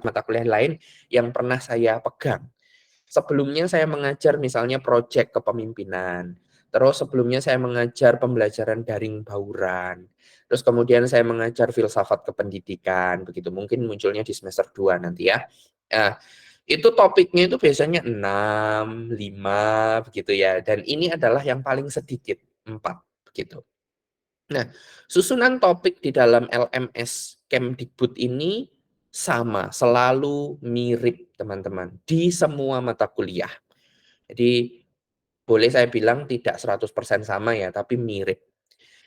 mata kuliah lain yang pernah saya pegang. Sebelumnya saya mengajar misalnya proyek kepemimpinan. Terus sebelumnya saya mengajar pembelajaran daring bauran. Terus kemudian saya mengajar filsafat kependidikan. Begitu mungkin munculnya di semester 2 nanti ya. Nah, itu topiknya itu biasanya 6, 5 begitu ya. Dan ini adalah yang paling sedikit, 4 begitu. Nah, susunan topik di dalam LMS Kemdikbud ini sama, selalu mirip teman-teman di semua mata kuliah. Jadi boleh saya bilang tidak 100% sama ya, tapi mirip.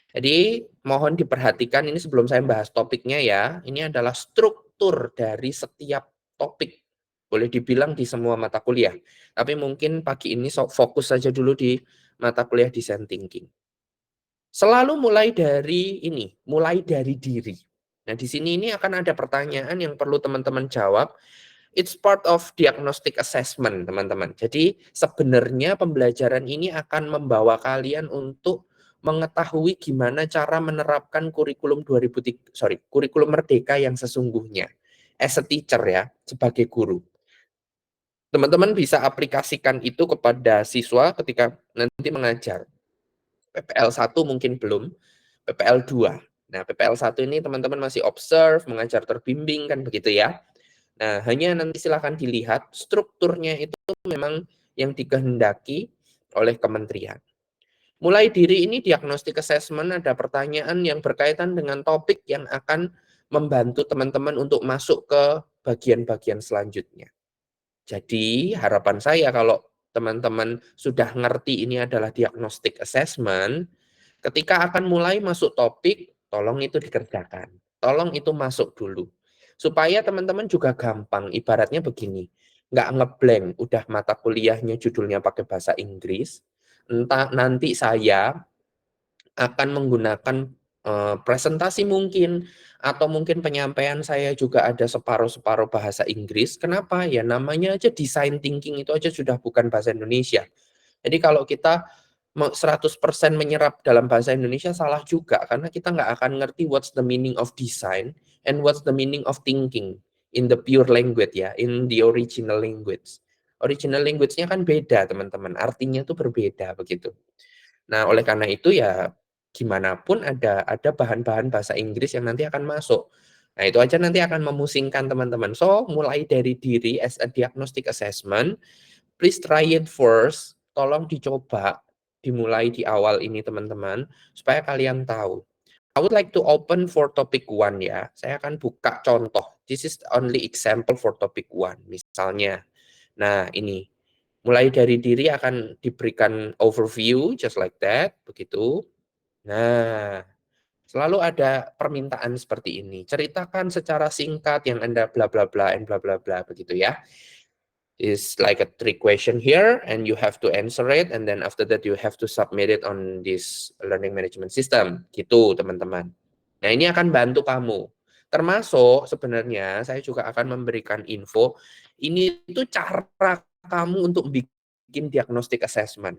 Jadi mohon diperhatikan ini sebelum saya bahas topiknya ya, ini adalah struktur dari setiap topik. Boleh dibilang di semua mata kuliah. Tapi mungkin pagi ini fokus saja dulu di mata kuliah Design Thinking. Selalu mulai dari ini, mulai dari diri. Nah, di sini ini akan ada pertanyaan yang perlu teman-teman jawab. It's part of diagnostic assessment, teman-teman. Jadi, sebenarnya pembelajaran ini akan membawa kalian untuk mengetahui gimana cara menerapkan kurikulum kurikulum Merdeka yang sesungguhnya. As a teacher ya, sebagai guru. Teman-teman bisa aplikasikan itu kepada siswa ketika nanti mengajar. PPL 1 mungkin belum, PPL 2. Nah, PPL 1 ini teman-teman masih observe, mengajar terbimbing, kan begitu ya. Nah, hanya nanti silahkan dilihat, strukturnya itu memang yang dikehendaki oleh kementerian. Mulai diri ini diagnostic assessment, ada pertanyaan yang berkaitan dengan topik yang akan membantu teman-teman untuk masuk ke bagian-bagian selanjutnya. Jadi, harapan saya kalau teman-teman sudah ngerti ini adalah diagnostic assessment, ketika akan mulai masuk topik, tolong itu dikerjakan. Tolong itu masuk dulu. Supaya teman-teman juga gampang. Ibaratnya begini, nggak ngeblank, udah mata kuliahnya judulnya pakai bahasa Inggris, entah nanti saya akan menggunakan presentasi mungkin, atau mungkin penyampaian saya juga ada separuh-separuh bahasa Inggris. Kenapa? Ya namanya aja design thinking, itu aja sudah bukan bahasa Indonesia. Jadi kalau kita 100% menyerap dalam bahasa Indonesia salah juga, karena kita nggak akan ngerti what's the meaning of design and what's the meaning of thinking in the pure language ya, in the original language. Original language-nya kan beda teman-teman, artinya tuh berbeda begitu. Nah oleh karena itu ya gimana pun ada bahan-bahan bahasa Inggris yang nanti akan masuk. Nah itu aja nanti akan memusingkan teman-teman. So mulai dari diri as a diagnostic assessment, please try it first. Tolong dicoba, dimulai di awal ini teman-teman, supaya kalian tahu. I would like to open for topic 1 ya. Saya akan buka contoh. This is only example for topic 1. Misalnya, nah ini, mulai dari diri akan diberikan overview, just like that, begitu. Nah, selalu ada permintaan seperti ini. Ceritakan secara singkat yang Anda bla bla bla and bla bla bla, begitu ya. Is like a trick question here and you have to answer it, and then after that you have to submit it on this learning management system gitu teman-teman. Nah ini akan bantu kamu, termasuk sebenarnya saya juga akan memberikan info ini itu cara kamu untuk bikin diagnostic assessment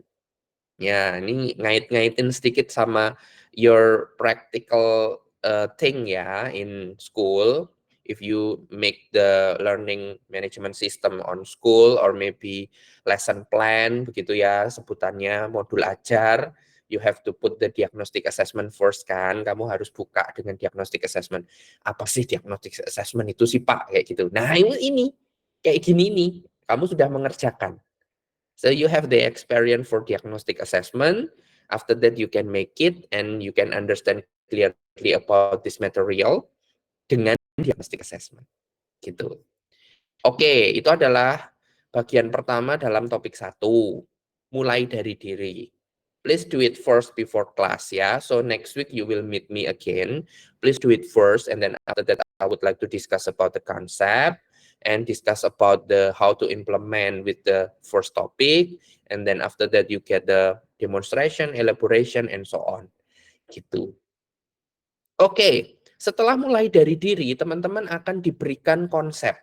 ya. Ini ngait-ngaitin sedikit sama your practical thing ya in school. If you make the learning management system on school or maybe lesson plan begitu ya sebutannya, modul ajar, you have to put the diagnostic assessment first kan. Kamu harus buka dengan diagnostic assessment. Apa sih diagnostic assessment itu sih Pak? Kayak gitu. Nah ini kayak gini nih, kamu sudah mengerjakan. So you have the experience for diagnostic assessment. After that you can make it and you can understand clearly about this material dengan diagnostic assessment. Gitu. Oke, itu adalah bagian pertama dalam topik 1. Mulai dari diri. Please do it first before class ya. So next week you will meet me again. Please do it first and then after that I would like to discuss about the concept and discuss about the how to implement with the first topic, and then after that you get the demonstration, elaboration and so on. Gitu. Oke, setelah mulai dari diri, teman-teman akan diberikan konsep.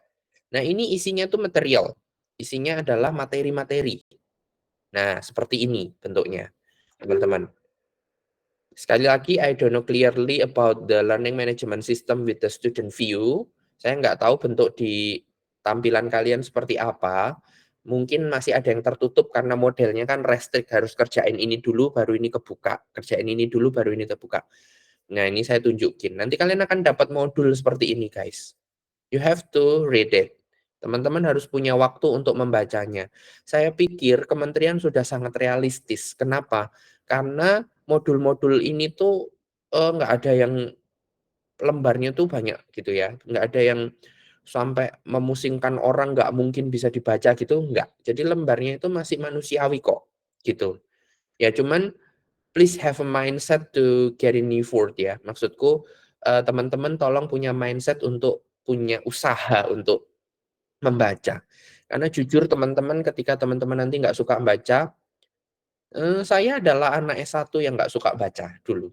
Nah, ini isinya tuh material. Isinya adalah materi-materi. Nah, seperti ini bentuknya, teman-teman. Sekali lagi, I don't know clearly about the learning management system with the student view. Saya nggak tahu bentuk di tampilan kalian seperti apa, mungkin masih ada yang tertutup karena modelnya kan restrict, harus kerjain ini dulu baru ini kebuka, kerjain ini dulu baru ini terbuka. Nah, ini saya tunjukin, nanti kalian akan dapat modul seperti ini, guys. You have to read it. Teman-teman harus punya waktu untuk membacanya. Saya pikir kementerian sudah sangat realistis. Kenapa? Karena modul-modul ini tuh, nggak ada yang lembarnya tuh banyak gitu ya, nggak ada yang sampai memusingkan orang, nggak mungkin bisa dibaca gitu, nggak. Jadi lembarnya itu masih manusiawi kok, gitu. Ya cuman please have a mindset to get in effort ya. Maksudku, teman-teman tolong punya mindset untuk punya usaha untuk membaca. Karena jujur teman-teman, ketika teman-teman nanti nggak suka baca, saya adalah anak S1 yang nggak suka baca dulu.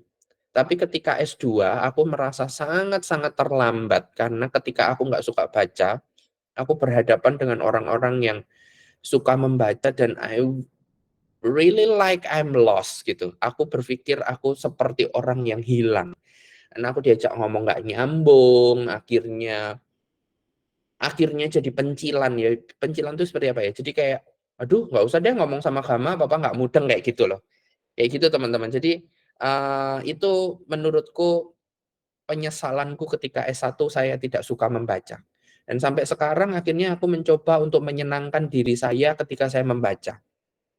Tapi ketika S2, aku merasa sangat-sangat terlambat, karena ketika aku nggak suka baca, aku berhadapan dengan orang-orang yang suka membaca dan I really like I'm lost gitu. Aku berpikir aku seperti orang yang hilang. Karena aku diajak ngomong nggak nyambung, akhirnya jadi pencilan ya. Pencilan itu seperti apa ya? Jadi kayak, aduh nggak usah deh ngomong sama Gama, Bapak nggak mudeng kayak gitu loh. Kayak gitu teman-teman. Jadi itu menurutku penyesalanku ketika S1 saya tidak suka membaca. Dan sampai sekarang akhirnya aku mencoba untuk menyenangkan diri saya ketika saya membaca.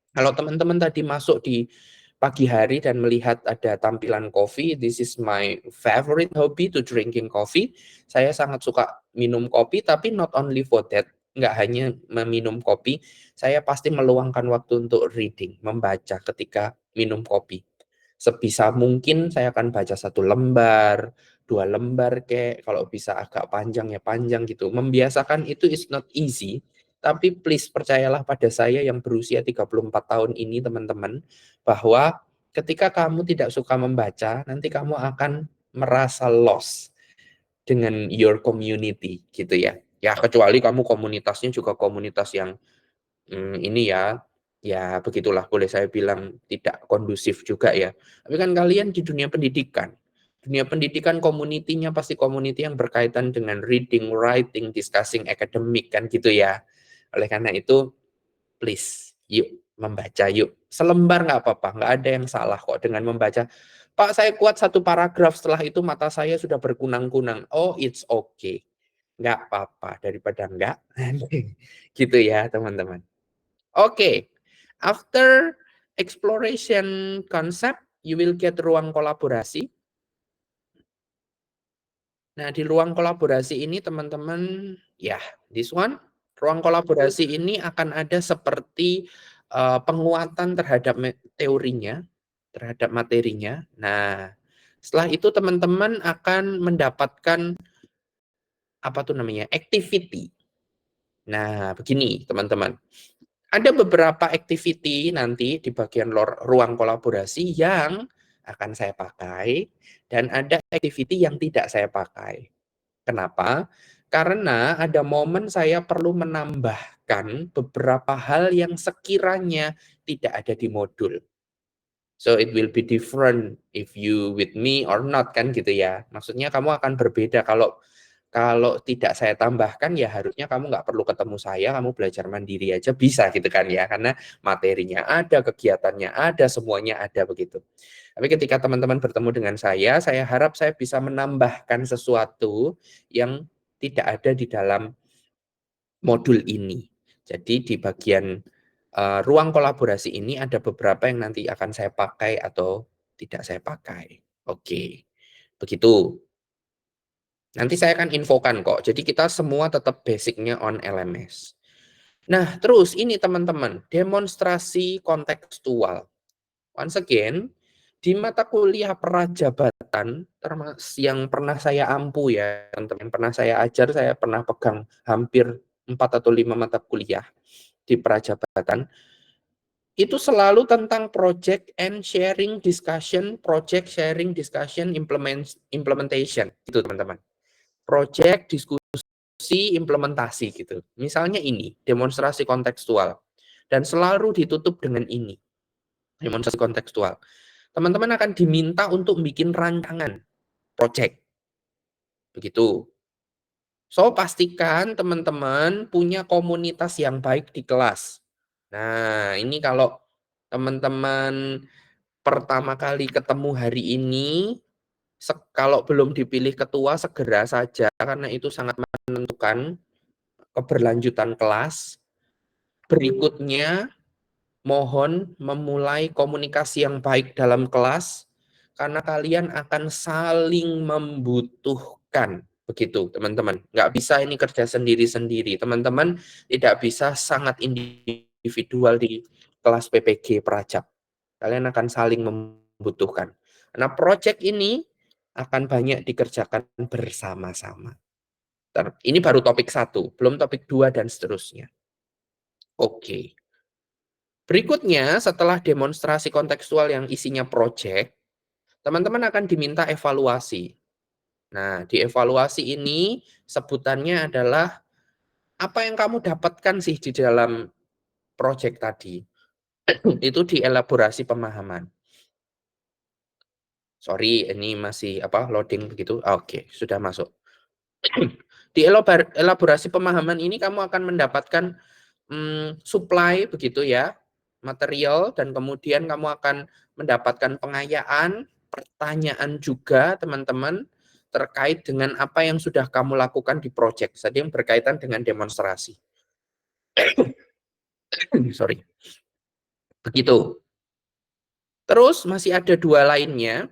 Kalau teman-teman tadi masuk di pagi hari dan melihat ada tampilan kopi, this is my favorite hobby to drinking coffee. Saya sangat suka minum kopi, tapi not only for that, nggak hanya meminum kopi, saya pasti meluangkan waktu untuk reading, membaca ketika minum kopi. Sebisa mungkin saya akan baca 1 lembar, 2 lembar kek, kalau bisa agak panjang ya panjang gitu. Membiasakan itu is not easy, tapi please percayalah pada saya yang berusia 34 tahun ini teman-teman, bahwa ketika kamu tidak suka membaca, nanti kamu akan merasa lost dengan your community gitu ya. Ya kecuali kamu komunitasnya juga komunitas yang ini ya, ya begitulah boleh saya bilang tidak kondusif juga ya. Tapi kan kalian di dunia pendidikan. Dunia pendidikan community-nya pasti community yang berkaitan dengan reading, writing, discussing academic kan gitu ya. Oleh karena itu, please, yuk membaca yuk. Selembar nggak apa-apa, nggak ada yang salah kok dengan membaca. Pak, saya kuat 1 paragraf, setelah itu mata saya sudah berkunang-kunang. Oh, it's okay. Nggak apa-apa, daripada nggak. Gitu ya, teman-teman. Oke, after exploration concept, you will get ruang kolaborasi. Nah, di ruang kolaborasi ini teman-teman, ya, this one, ruang kolaborasi ini akan ada seperti penguatan terhadap teorinya, terhadap materinya. Nah, setelah itu teman-teman akan mendapatkan apa tuh namanya, activity. Nah, begini teman-teman. Ada beberapa activity nanti di bagian ruang kolaborasi yang akan saya pakai, dan ada activity yang tidak saya pakai. Kenapa? Karena ada momen saya perlu menambahkan beberapa hal yang sekiranya tidak ada di modul. So it will be different if you with me or not kan gitu ya. Maksudnya kamu akan berbeda kalau kalau tidak saya tambahkan ya harusnya kamu nggak perlu ketemu saya, kamu belajar mandiri aja bisa gitu kan ya. Karena materinya ada, kegiatannya ada, semuanya ada begitu. Tapi ketika teman-teman bertemu dengan saya harap saya bisa menambahkan sesuatu yang tidak ada di dalam modul ini. Jadi di bagian ruang kolaborasi ini ada beberapa yang nanti akan saya pakai atau tidak saya pakai. Oke, begitu. Nanti saya akan infokan kok. Jadi kita semua tetap basicnya on LMS. Nah, terus ini teman-teman, demonstrasi kontekstual. Once again, di mata kuliah perajabatan yang pernah saya ampu ya, teman-teman, pernah saya ajar, saya pernah pegang hampir 4 atau 5 mata kuliah di perajabatan, itu selalu tentang project sharing discussion implementation itu teman-teman. Project diskusi implementasi gitu. Misalnya ini, demonstrasi kontekstual, dan selalu ditutup dengan ini, demonstrasi kontekstual. Teman-teman akan diminta untuk bikin rancangan project. Begitu. So, pastikan teman-teman punya komunitas yang baik di kelas. Nah, ini kalau teman-teman pertama kali ketemu hari ini, kalau belum dipilih ketua, segera saja, karena itu sangat menentukan keberlanjutan kelas. Berikutnya, mohon memulai komunikasi yang baik dalam kelas, karena kalian akan saling membutuhkan. Begitu, teman-teman. Nggak bisa ini kerja sendiri-sendiri. Teman-teman tidak bisa sangat individual di kelas PPG Prajab. Kalian akan saling membutuhkan. Nah, proyek ini akan banyak dikerjakan bersama-sama. Ini baru topik 1, belum topik 2 dan seterusnya. Oke. Berikutnya, setelah demonstrasi kontekstual yang isinya proyek, teman-teman akan diminta evaluasi. Nah, di evaluasi ini sebutannya adalah apa yang kamu dapatkan sih di dalam proyek tadi. Itu di elaborasi pemahaman. Sorry, ini masih loading begitu. Oke, sudah masuk. Di elaborasi pemahaman ini kamu akan mendapatkan supply begitu ya, material, dan kemudian kamu akan mendapatkan pengayaan, pertanyaan juga teman-teman terkait dengan apa yang sudah kamu lakukan di project, tadi yang berkaitan dengan demonstrasi. Sorry. Begitu. Terus masih ada 2 lainnya.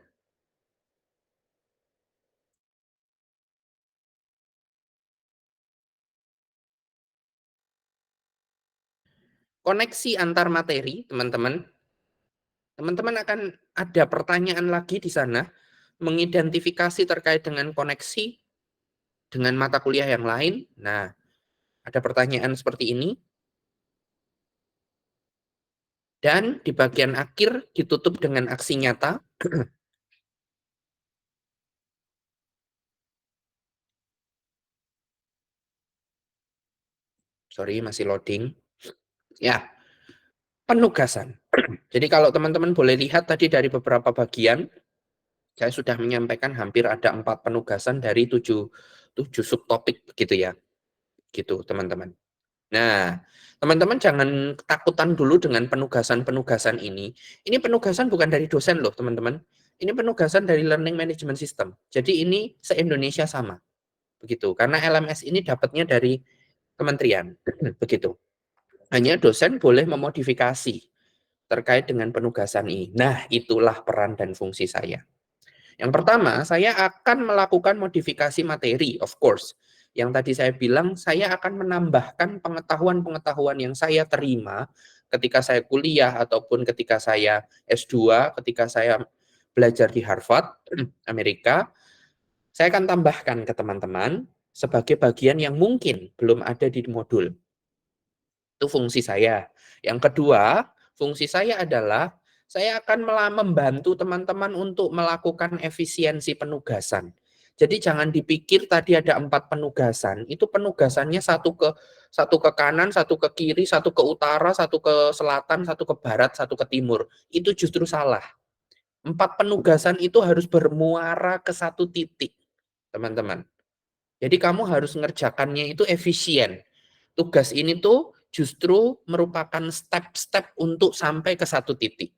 Koneksi antar materi, teman-teman. Teman-teman akan ada pertanyaan lagi di sana, mengidentifikasi terkait dengan koneksi dengan mata kuliah yang lain. Nah, ada pertanyaan seperti ini. Dan di bagian akhir ditutup dengan aksi nyata. Sorry, masih loading. Ya, penugasan. Jadi kalau teman-teman boleh lihat tadi dari beberapa bagian, saya sudah menyampaikan hampir ada 4 penugasan dari 7 subtopik gitu ya. Gitu, teman-teman. Nah, teman-teman jangan ketakutan dulu dengan penugasan-penugasan ini. Ini penugasan bukan dari dosen loh, teman-teman. Ini penugasan dari Learning Management System. Jadi ini se-Indonesia sama. Begitu. Karena LMS ini dapatnya dari kementerian. Begitu. Hanya dosen boleh memodifikasi terkait dengan penugasan ini. Nah, itulah peran dan fungsi saya. Yang pertama, saya akan melakukan modifikasi materi, of course. Yang tadi saya bilang, saya akan menambahkan pengetahuan-pengetahuan yang saya terima ketika saya kuliah ataupun ketika saya S2, ketika saya belajar di Harvard, Amerika. Saya akan tambahkan ke teman-teman sebagai bagian yang mungkin belum ada di modul. Itu fungsi saya. Yang kedua, fungsi saya adalah saya akan membantu teman-teman untuk melakukan efisiensi penugasan. Jadi jangan dipikir tadi ada 4 penugasan, itu penugasannya satu ke kanan, satu ke kiri, satu ke utara, satu ke selatan, satu ke barat, satu ke timur. Itu justru salah. 4 penugasan itu harus bermuara ke satu titik, teman-teman. Jadi kamu harus ngerjakannya itu efisien. Tugas ini tuh justru merupakan step-step untuk sampai ke satu titik.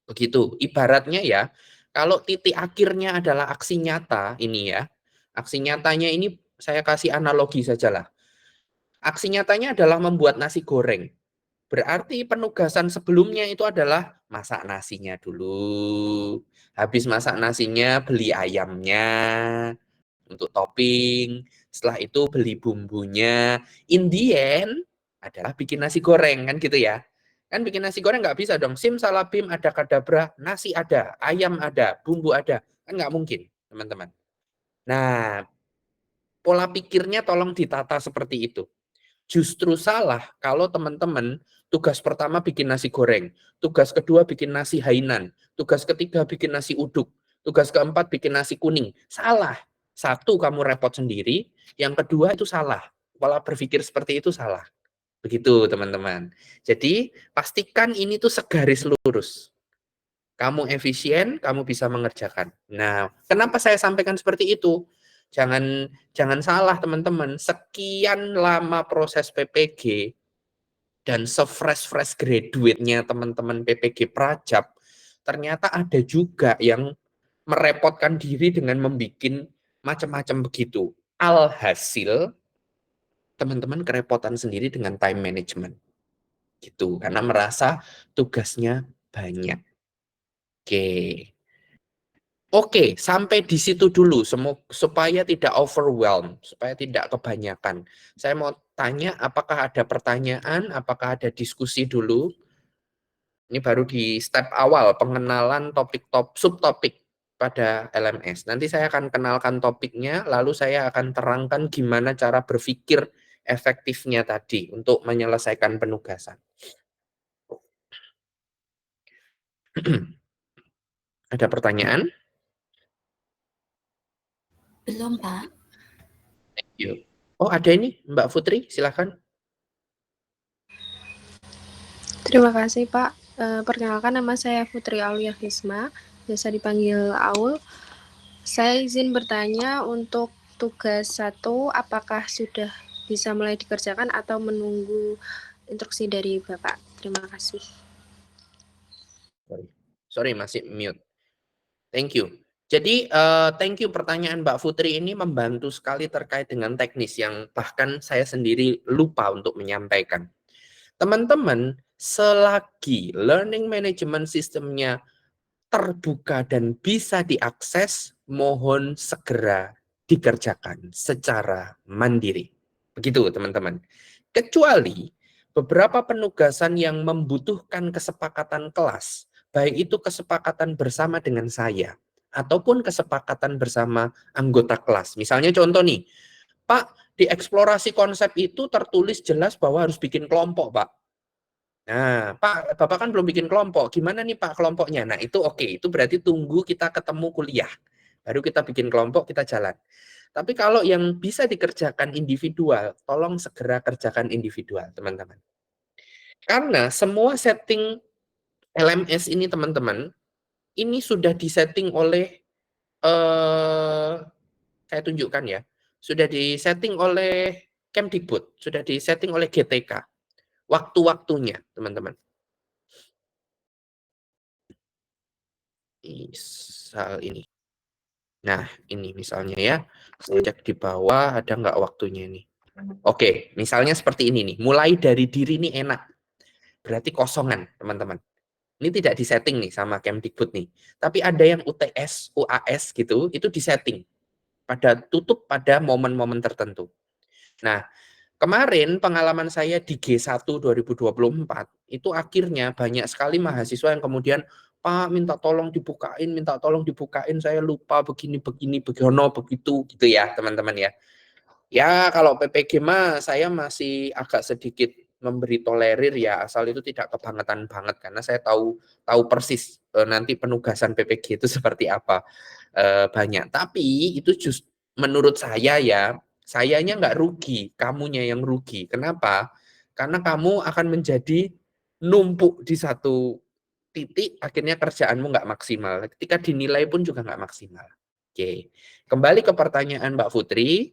Begitu. Ibaratnya ya, kalau titik akhirnya adalah aksi nyata ini ya. Aksi nyatanya ini saya kasih analogi sajalah. Aksi nyatanya adalah membuat nasi goreng. Berarti penugasan sebelumnya itu adalah masak nasinya dulu. Habis masak nasinya beli ayamnya untuk topping, setelah itu beli bumbunya. In the end adalah bikin nasi goreng kan gitu ya. Kan bikin nasi goreng nggak bisa dong. Simsalabim ada kadabra, nasi ada, ayam ada, bumbu ada. Kan nggak mungkin, teman-teman. Nah, pola pikirnya tolong ditata seperti itu. Justru salah kalau teman-teman tugas pertama bikin nasi goreng, tugas kedua bikin nasi hainan, tugas ketiga bikin nasi uduk, tugas keempat bikin nasi kuning. Salah. Satu, kamu repot sendiri. Yang kedua, itu salah. Pola berpikir seperti itu salah. Begitu, teman-teman. Jadi, pastikan ini tuh segaris lurus. Kamu efisien, kamu bisa mengerjakan. Nah, kenapa saya sampaikan seperti itu? Jangan salah teman-teman, sekian lama proses PPG dan se-fresh graduate-nya teman-teman PPG Prajab, ternyata ada juga yang merepotkan diri dengan membuat macam-macam begitu. Alhasil teman-teman kerepotan sendiri dengan time management gitu karena merasa tugasnya banyak. Oke. Oke, sampai di situ dulu supaya tidak overwhelm, supaya tidak kebanyakan. Saya mau tanya apakah ada pertanyaan, apakah ada diskusi dulu? Ini baru di step awal pengenalan subtopik pada LMS. Nanti saya akan kenalkan topiknya, lalu saya akan terangkan gimana cara berpikir efektifnya tadi untuk menyelesaikan penugasan. Ada pertanyaan? Belum, Pak. Yuk. Oh, ada ini, Mbak Putri, silakan. Terima kasih, Pak. Perkenalkan, nama saya Putri Aulia Hisma, biasa dipanggil Aul. Saya izin bertanya untuk tugas 1, apakah sudah bisa mulai dikerjakan atau menunggu instruksi dari Bapak? Terima kasih. Sorry, masih mute. Thank you. Jadi, thank you pertanyaan Mbak Putri ini membantu sekali terkait dengan teknis yang bahkan saya sendiri lupa untuk menyampaikan. Teman-teman, selagi learning management system-nya terbuka dan bisa diakses, mohon segera dikerjakan secara mandiri. Begitu, teman-teman. Kecuali beberapa penugasan yang membutuhkan kesepakatan kelas, baik itu kesepakatan bersama dengan saya, ataupun kesepakatan bersama anggota kelas. Misalnya contoh nih, Pak, di eksplorasi konsep itu tertulis jelas bahwa harus bikin kelompok, Pak. Nah, Pak, Bapak kan belum bikin kelompok. Gimana nih Pak kelompoknya? Nah, itu oke. Itu berarti tunggu kita ketemu kuliah. Baru kita bikin kelompok, kita jalan. Tapi kalau yang bisa dikerjakan individual, tolong segera kerjakan individual, teman-teman. Karena semua setting LMS ini, teman-teman, ini sudah disetting oleh, saya tunjukkan ya, sudah disetting oleh Kemdikbud, sudah disetting oleh GTK. Waktu-waktunya, teman-teman. Misal ini. Nah, ini misalnya ya, saya cek di bawah ada nggak waktunya ini. Oke, misalnya seperti ini nih, mulai dari diri ini enak, berarti kosongan, teman-teman. Ini tidak disetting nih sama Kemdikbud nih, tapi ada yang UTS, UAS gitu, itu disetting, tutup pada momen-momen tertentu. Nah, kemarin pengalaman saya di G1 2024, itu akhirnya banyak sekali mahasiswa yang kemudian, Pak, minta tolong dibukain, saya lupa begini, begono, begitu, gitu ya, teman-teman ya. Ya, kalau PPG mah saya masih agak sedikit memberi tolerir ya, asal itu tidak kebangetan banget, karena saya tahu persis nanti penugasan PPG itu seperti apa banyak. Tapi itu menurut saya ya, sayanya nggak rugi, kamunya yang rugi. Kenapa? Karena kamu akan menjadi numpuk di satu titik, akhirnya kerjaanmu nggak maksimal. Ketika dinilai pun juga nggak maksimal. Oke, kembali ke pertanyaan Mbak Putri,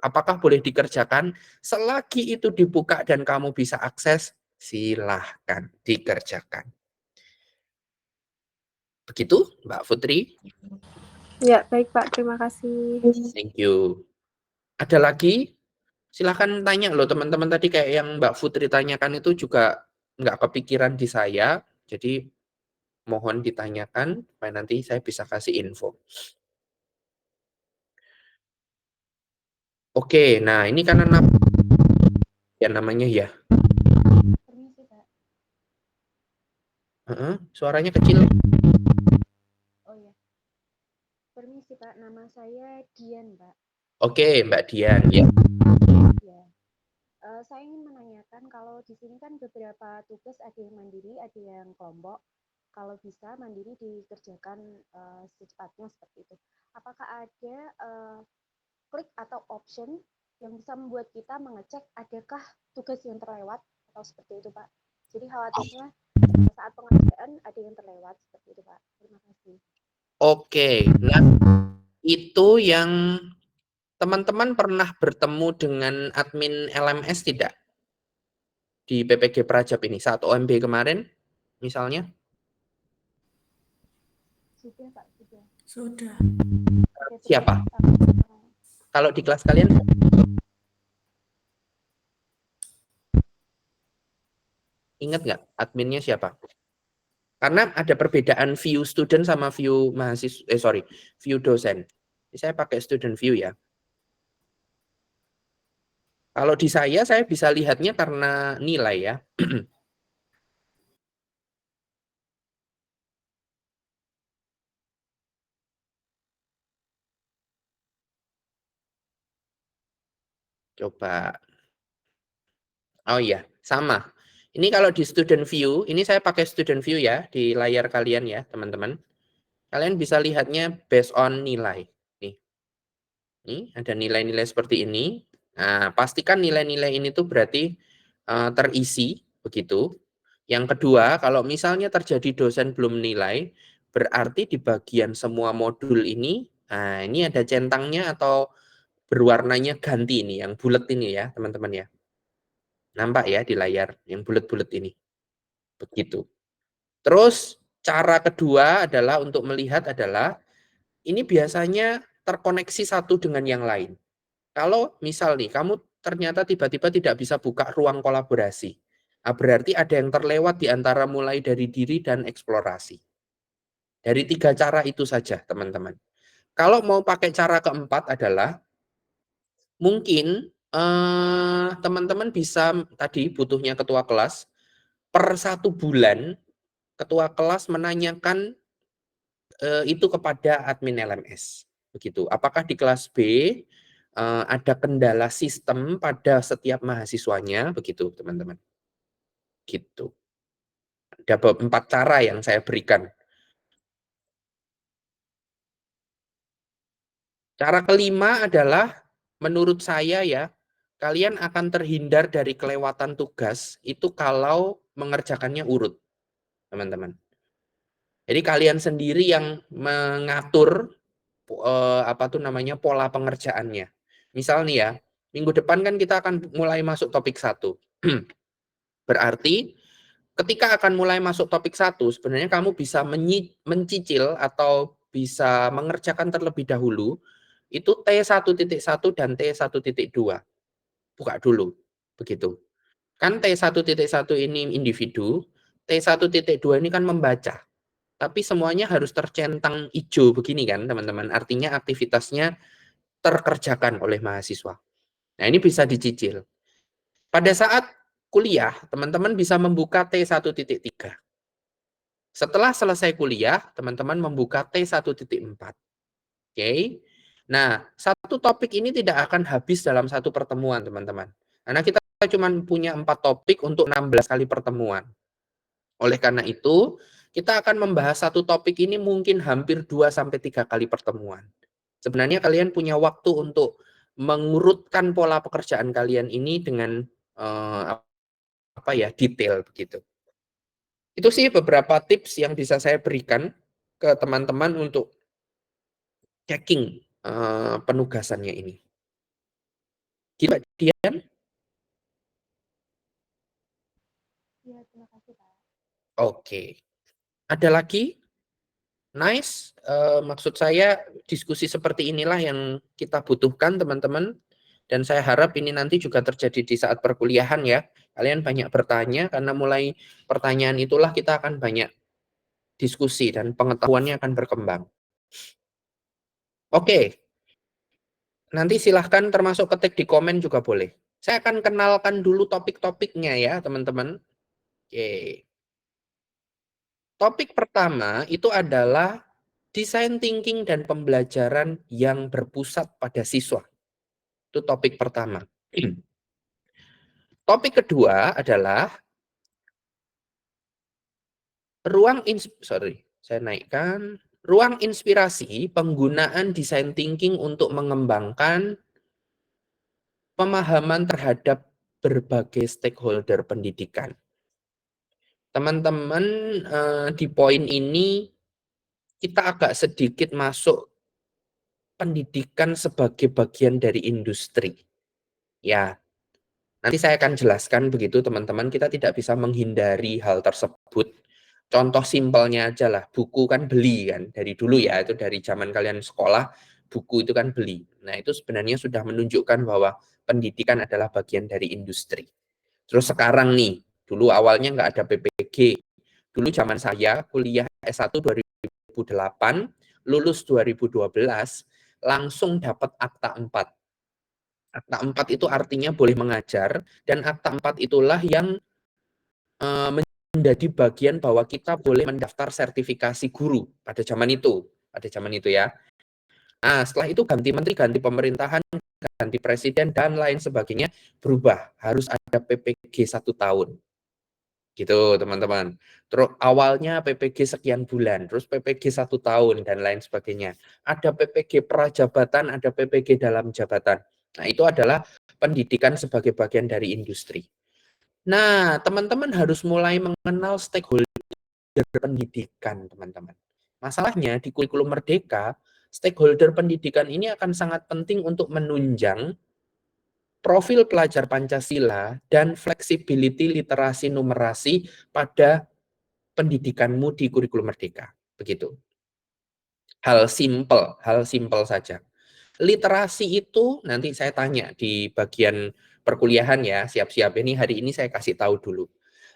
apakah boleh dikerjakan? Selagi itu dibuka dan kamu bisa akses, silahkan dikerjakan. Begitu, Mbak Putri? Ya, baik Pak. Terima kasih. Thank you. Ada lagi? Silahkan tanya loh teman-teman, tadi kayak yang Mbak Putri tanyakan itu juga nggak kepikiran di saya, jadi mohon ditanyakan supaya nanti saya bisa kasih info. Oke, nah ini karena ya namanya ya. Permisi, Pak. Suaranya kecil. Oh ya. Permisi, Pak. Nama saya Dian, Pak. Oke, Mbak Dian ya. Ya. Saya ingin menanyakan kalau di sini kan beberapa tugas ada yang mandiri, ada yang kelompok. Kalau bisa mandiri dikerjakan secepatnya seperti itu. Apakah ada klik atau option yang bisa membuat kita mengecek adakah tugas yang terlewat atau seperti itu, Pak? Jadi khawatirnya saat pengerjaan ada yang terlewat seperti itu, Pak. Terima kasih. Oke, nah itu yang Teman-teman pernah bertemu dengan admin LMS tidak? Di PPG Prajab ini, saat OMB kemarin, misalnya? Sudah, Pak, sudah. Sudah. Siapa? Kalau di kelas kalian? Ingat nggak adminnya siapa? Karena ada perbedaan view student sama view mahasiswa, view dosen. Saya pakai student view ya. Kalau di saya bisa lihatnya karena nilai ya. Coba. Oh iya, sama. Ini kalau di student view, ini saya pakai student view ya, di layar kalian ya, teman-teman. Kalian bisa lihatnya based on nilai. Nih, ada nilai-nilai seperti ini. Nah, pastikan nilai-nilai ini tuh berarti terisi, begitu. Yang kedua, kalau misalnya terjadi dosen belum nilai, berarti di bagian semua modul ini, nah ini ada centangnya atau berwarnanya ganti ini, yang bulat ini ya, teman-teman ya. Nampak ya di layar, yang bulat-bulat ini. Begitu. Terus, cara kedua adalah untuk melihat adalah, ini biasanya terkoneksi satu dengan yang lain. Kalau misal nih, kamu ternyata tiba-tiba tidak bisa buka ruang kolaborasi, nah, berarti ada yang terlewat di antara mulai dari diri dan eksplorasi. Dari 3 cara itu saja, teman-teman. Kalau mau pakai cara keempat adalah, mungkin teman-teman bisa tadi butuhnya ketua kelas, per 1 bulan, ketua kelas menanyakan itu kepada admin LMS. Begitu. Apakah di kelas B ada kendala sistem pada setiap mahasiswanya, begitu teman-teman. Gitu. Ada 4 cara yang saya berikan. Cara kelima adalah, menurut saya ya, kalian akan terhindar dari kelewatan tugas itu kalau mengerjakannya urut, teman-teman. Jadi kalian sendiri yang mengatur pola pengerjaannya. Misal nih ya, minggu depan kan kita akan mulai masuk topik 1. Berarti ketika akan mulai masuk topik 1, sebenarnya kamu bisa mencicil atau bisa mengerjakan terlebih dahulu itu T1.1 dan T1.2. Buka dulu, begitu. Kan T1.1 ini individu, T1.2 ini kan membaca. Tapi semuanya harus tercentang hijau begini kan, teman-teman. Artinya aktivitasnya terkerjakan oleh mahasiswa. Nah, ini bisa dicicil. Pada saat kuliah, teman-teman bisa membuka T1.3. Setelah selesai kuliah, teman-teman membuka T1.4. Oke. Nah, satu topik ini tidak akan habis dalam satu pertemuan, teman-teman. Karena kita cuma punya 4 topik untuk 16 kali pertemuan. Oleh karena itu, kita akan membahas satu topik ini mungkin hampir 2-3 kali pertemuan. Sebenarnya kalian punya waktu untuk mengurutkan pola pekerjaan kalian ini dengan detail begitu. Itu sih beberapa tips yang bisa saya berikan ke teman-teman untuk checking penugasannya ini. Gitu, Dian? Ya, terima kasih, Pak. Oke. Ada lagi? Nice. Maksud saya diskusi seperti inilah yang kita butuhkan, teman-teman. Dan saya harap ini nanti juga terjadi di saat perkuliahan ya. Kalian banyak bertanya, karena mulai pertanyaan itulah kita akan banyak diskusi dan pengetahuannya akan berkembang. Oke. Nanti silahkan termasuk ketik di komen juga boleh. Saya akan kenalkan dulu topik-topiknya ya, teman-teman. Oke. Topik pertama itu adalah design thinking dan pembelajaran yang berpusat pada siswa. Itu topik pertama. Topik kedua adalah ruang inspirasi penggunaan design thinking untuk mengembangkan pemahaman terhadap berbagai stakeholder pendidikan. Teman-teman, di poin ini kita agak sedikit masuk pendidikan sebagai bagian dari industri. Ya, nanti saya akan jelaskan begitu teman-teman, kita tidak bisa menghindari hal tersebut. Contoh simpelnya aja lah, buku kan beli kan, dari dulu ya, itu dari zaman kalian sekolah, buku itu kan beli. Nah itu sebenarnya sudah menunjukkan bahwa pendidikan adalah bagian dari industri. Terus sekarang nih, dulu awalnya nggak ada PPG. Dulu zaman saya kuliah S1 2008, lulus 2012, langsung dapat akta 4. Akta 4 itu artinya boleh mengajar, dan akta 4 itulah yang menjadi bagian bahwa kita boleh mendaftar sertifikasi guru pada zaman itu. Pada zaman itu ya. Nah, setelah itu ganti menteri, ganti pemerintahan, ganti presiden, dan lain sebagainya, berubah. Harus ada PPG 1 tahun. Gitu, teman-teman. Terus awalnya PPG sekian bulan, terus PPG 1 tahun, dan lain sebagainya. Ada PPG prajabatan, ada PPG dalam jabatan. Nah, itu adalah pendidikan sebagai bagian dari industri. Nah, teman-teman harus mulai mengenal stakeholder pendidikan, teman-teman. Masalahnya di kurikulum Merdeka, stakeholder pendidikan ini akan sangat penting untuk menunjang profil pelajar Pancasila dan fleksibiliti literasi numerasi pada pendidikanmu di kurikulum Merdeka. Begitu. Hal simpel saja. Literasi itu nanti saya tanya di bagian perkuliahan ya, siap-siap ini hari ini saya kasih tahu dulu.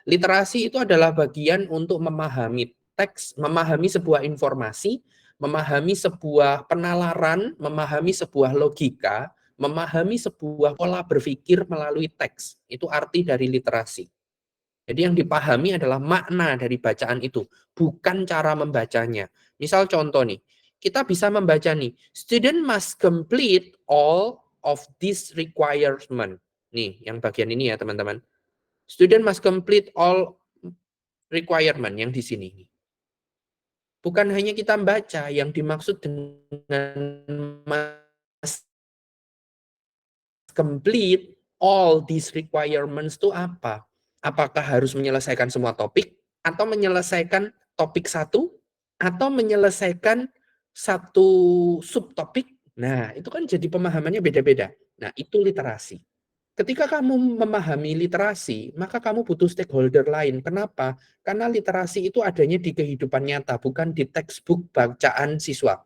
Literasi itu adalah bagian untuk memahami teks, memahami sebuah informasi, memahami sebuah penalaran, memahami sebuah logika, memahami sebuah pola berpikir melalui teks. Itu arti dari literasi. Jadi yang dipahami adalah makna dari bacaan itu, bukan cara membacanya. Misal contoh nih, kita bisa membaca nih, student must complete all of this requirement. Nih, yang bagian ini ya teman-teman. Student must complete all requirement yang di sini. Bukan hanya kita baca, yang dimaksud dengan must complete all these requirements itu apa? Apakah harus menyelesaikan semua topik, atau menyelesaikan topik satu, atau menyelesaikan satu subtopik? Nah, itu kan jadi pemahamannya beda-beda. Nah, itu literasi. Ketika kamu memahami literasi, maka kamu butuh stakeholder lain. Kenapa? Karena literasi itu adanya di kehidupan nyata, bukan di textbook bacaan siswa.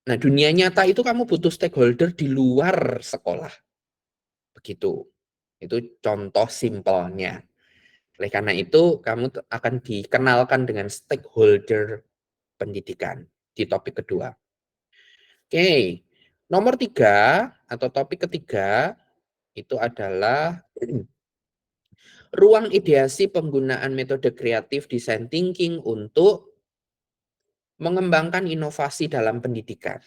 Nah, dunia nyata itu kamu butuh stakeholder di luar sekolah. Begitu. Itu contoh simpelnya. Oleh karena itu, kamu akan dikenalkan dengan stakeholder pendidikan di topik kedua. Oke, nomor 3 atau topik ketiga itu adalah ruang ideasi penggunaan metode kreatif design thinking untuk mengembangkan inovasi dalam pendidikan.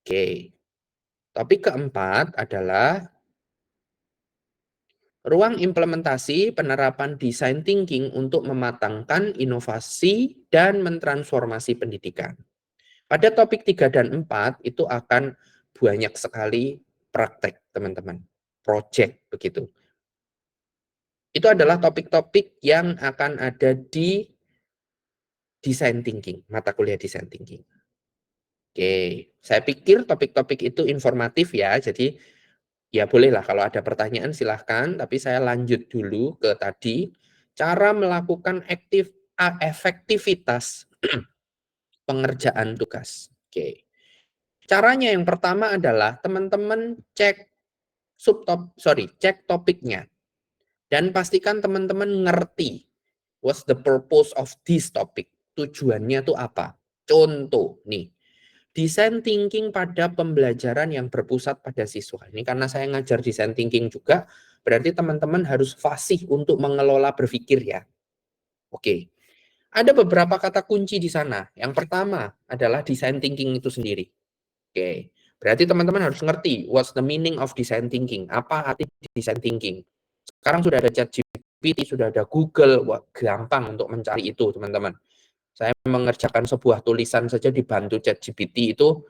Oke, topik keempat adalah ruang implementasi penerapan design thinking untuk mematangkan inovasi dan mentransformasi pendidikan. Pada topik 3 dan 4 itu akan banyak sekali praktek, teman-teman. Project, begitu. Itu adalah topik-topik yang akan ada di design thinking, mata kuliah design thinking. Oke, saya pikir topik-topik itu informatif ya, jadi ya bolehlah kalau ada pertanyaan silahkan, tapi saya lanjut dulu ke tadi, cara melakukan efektivitas pengerjaan tugas. Oke. Caranya yang pertama adalah teman-teman cek cek topiknya. Dan pastikan teman-teman ngerti what's the purpose of this topic. Tujuannya tuh apa? Contoh nih, design thinking pada pembelajaran yang berpusat pada siswa. Ini karena saya ngajar design thinking juga, berarti teman-teman harus fasih untuk mengelola berpikir ya. Oke. Ada beberapa kata kunci di sana. Yang pertama adalah design thinking itu sendiri. Oke. Berarti teman-teman harus ngerti what's the meaning of design thinking. Apa arti design thinking? Sekarang sudah ada ChatGPT, sudah ada Google, wah, gampang untuk mencari itu, teman-teman. Saya mengerjakan sebuah tulisan saja dibantu ChatGPT itu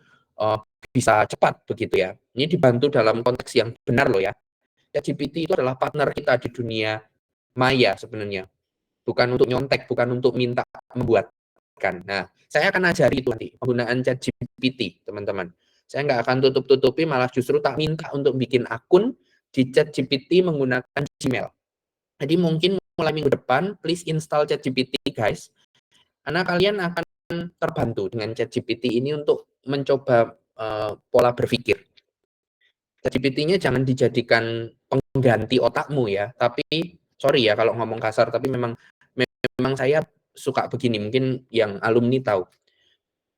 bisa cepat begitu ya. Ini dibantu dalam konteks yang benar loh ya. ChatGPT itu adalah partner kita di dunia maya sebenarnya. Bukan untuk nyontek, bukan untuk minta membuat. Nah, saya akan ajari itu nanti, penggunaan ChatGPT, teman-teman. Saya nggak akan tutup-tutupi, malah justru tak minta untuk bikin akun di ChatGPT menggunakan Gmail. Jadi mungkin mulai minggu depan, please install ChatGPT, guys. Karena kalian akan terbantu dengan ChatGPT ini untuk mencoba pola berpikir. ChatGPT-nya jangan dijadikan pengganti otakmu ya, tapi sorry ya kalau ngomong kasar, tapi memang saya suka begini, mungkin yang alumni tahu.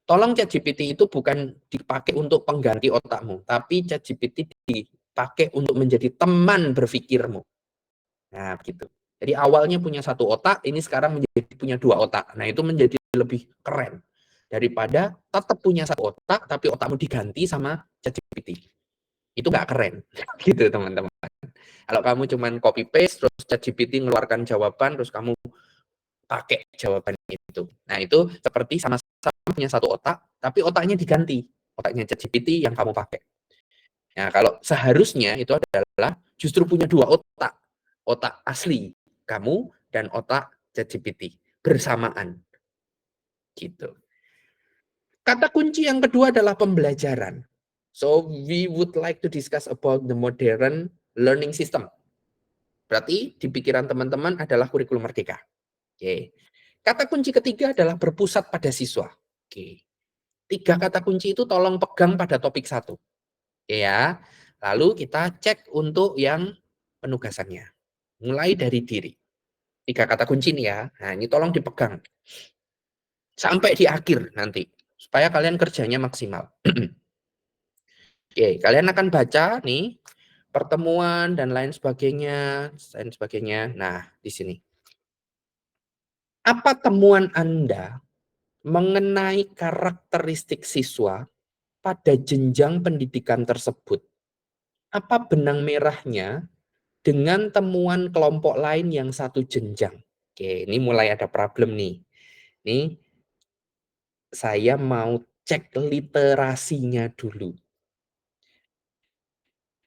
Tolong ChatGPT itu bukan dipakai untuk pengganti otakmu, tapi ChatGPT dipakai untuk menjadi teman berpikirmu. Nah, begitu. Jadi awalnya punya satu otak, ini sekarang menjadi punya dua otak. Nah, itu menjadi lebih keren daripada tetap punya satu otak, tapi otakmu diganti sama ChatGPT. Itu nggak keren, gitu teman-teman. Kalau kamu cuman copy paste, terus ChatGPT ngeluarkan jawaban, terus kamu pakai jawaban itu. Nah, itu seperti sama-sama punya satu otak, tapi otaknya diganti. Otaknya ChatGPT yang kamu pakai. Nah, kalau seharusnya itu adalah justru punya dua otak. Otak asli kamu dan otak ChatGPT bersamaan. Gitu. Kata kunci yang kedua adalah pembelajaran. So, we would like to discuss about the modern learning system. Berarti di pikiran teman-teman adalah kurikulum merdeka. Oke. Kata kunci ketiga adalah berpusat pada siswa. Oke. 3 kata kunci itu tolong pegang pada topik 1. Oke ya. Lalu kita cek untuk yang penugasannya. Mulai dari diri. 3 kata kunci nih ya. Nah, ini tolong dipegang. Sampai di akhir nanti. Supaya kalian kerjanya maksimal. Oke, kalian akan baca nih pertemuan dan lain sebagainya. Nah, di sini. Apa temuan Anda mengenai karakteristik siswa pada jenjang pendidikan tersebut? Apa benang merahnya dengan temuan kelompok lain yang satu jenjang? Oke, ini mulai ada problem nih. Ini saya mau cek literasinya dulu.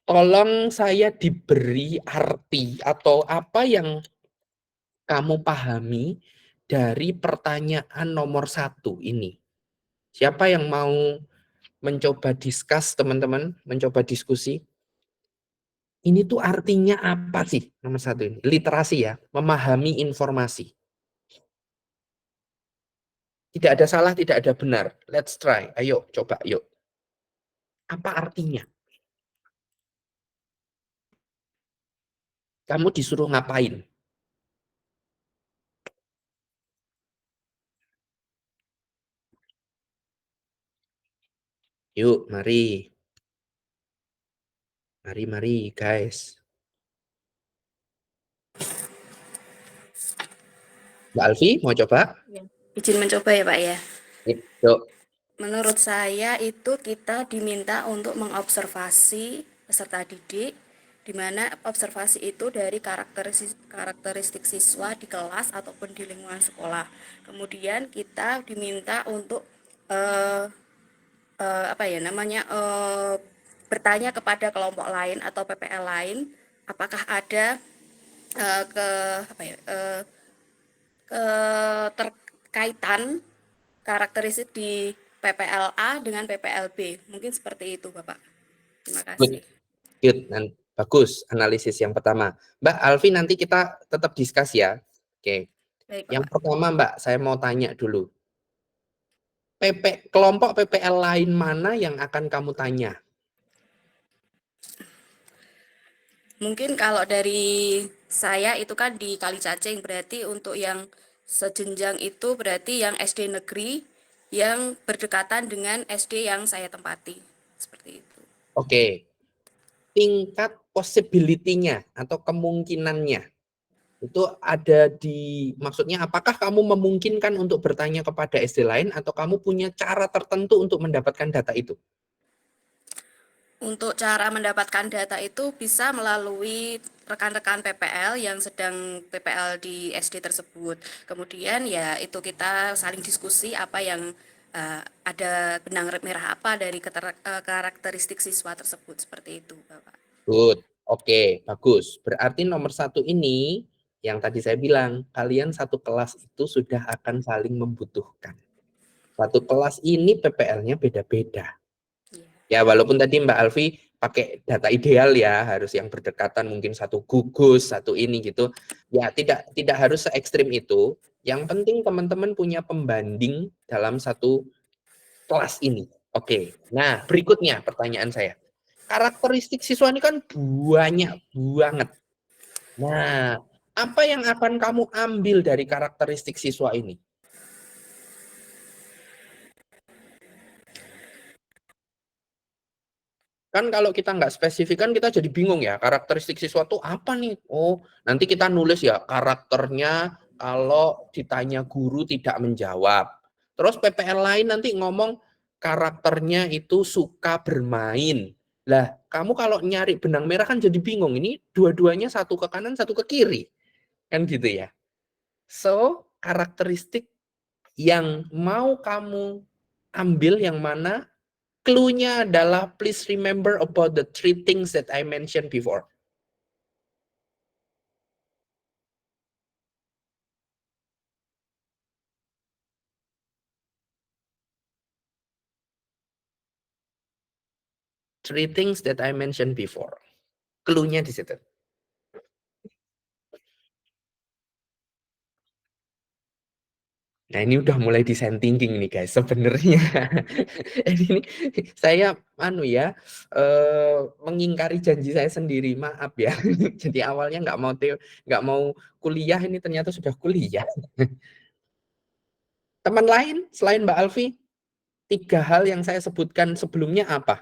Tolong saya diberi arti atau apa yang kamu pahami dari pertanyaan nomor 1 ini. Siapa yang mau mencoba discuss, teman-teman? Mencoba diskusi? Ini tuh artinya apa sih nomor 1 ini? Literasi ya, memahami informasi. Tidak ada salah, tidak ada benar. Let's try. Ayo, coba yuk. Apa artinya? Kamu disuruh ngapain? Yuk, mari. Mari, guys. Mbak Alfi, mau coba? Izin mencoba ya Pak ya. Yuk. Menurut saya itu kita diminta untuk mengobservasi peserta didik, di mana observasi itu dari karakteristik siswa di kelas ataupun di lingkungan sekolah. Kemudian kita diminta untuk bertanya kepada kelompok lain atau PPL lain, apakah ada keterkaitan karakteristik di PPLA dengan PPLB. Mungkin seperti itu, Bapak. Terima kasih. Good. Bagus analisis yang pertama. Mbak Alfi, nanti kita tetap diskus ya. Oke. Baik, Yang Bapak. pertama, Mbak, saya mau tanya dulu. Kelompok PPL lain mana yang akan kamu tanya? Mungkin kalau dari saya itu kan di Kalicacing, berarti untuk yang sejenjang itu berarti yang SD negeri yang berdekatan dengan SD yang saya tempati. Seperti itu. Oke. Tingkat possibility-nya atau kemungkinannya itu ada maksudnya apakah kamu memungkinkan untuk bertanya kepada SD lain atau kamu punya cara tertentu untuk mendapatkan data itu? Untuk cara mendapatkan data itu bisa melalui rekan-rekan PPL yang sedang PPL di SD tersebut. Kemudian ya itu kita saling diskusi apa yang ada benang merah apa dari karakteristik siswa tersebut, seperti itu, Bapak. Good. Oke, bagus. Berarti nomor 1 ini Yang tadi saya bilang, kalian satu kelas itu sudah akan saling membutuhkan. Satu kelas ini PPL-nya beda-beda. Ya, walaupun tadi Mbak Alfi pakai data ideal ya, harus yang berdekatan, mungkin satu gugus, satu ini gitu. Ya, tidak harus se ekstrim itu. Yang penting teman-teman punya pembanding dalam satu kelas ini. Oke. Nah, berikutnya pertanyaan saya. Karakteristik siswa ini kan banyak banget. Nah, apa yang akan kamu ambil dari karakteristik siswa ini? Kan kalau kita nggak spesifikan kita jadi bingung ya, karakteristik siswa itu apa nih? Oh, nanti kita nulis ya, karakternya kalau ditanya guru tidak menjawab. Terus PPL lain nanti ngomong karakternya itu suka bermain. Lah, kamu kalau nyari benang merah kan jadi bingung. Ini dua-duanya satu ke kanan, satu ke kiri. Kan gitu ya. So, karakteristik yang mau kamu ambil yang mana? Clue-nya adalah please remember about the three things that I mentioned before. Three things that I mentioned before. Clue-nya di situ. Nah, ini udah mulai design thinking nih guys sebenarnya. ini saya mengingkari janji saya sendiri, maaf ya. Jadi awalnya nggak mau kuliah, ini ternyata sudah kuliah. Teman lain selain Mbak Alfi, 3 hal yang saya sebutkan sebelumnya apa?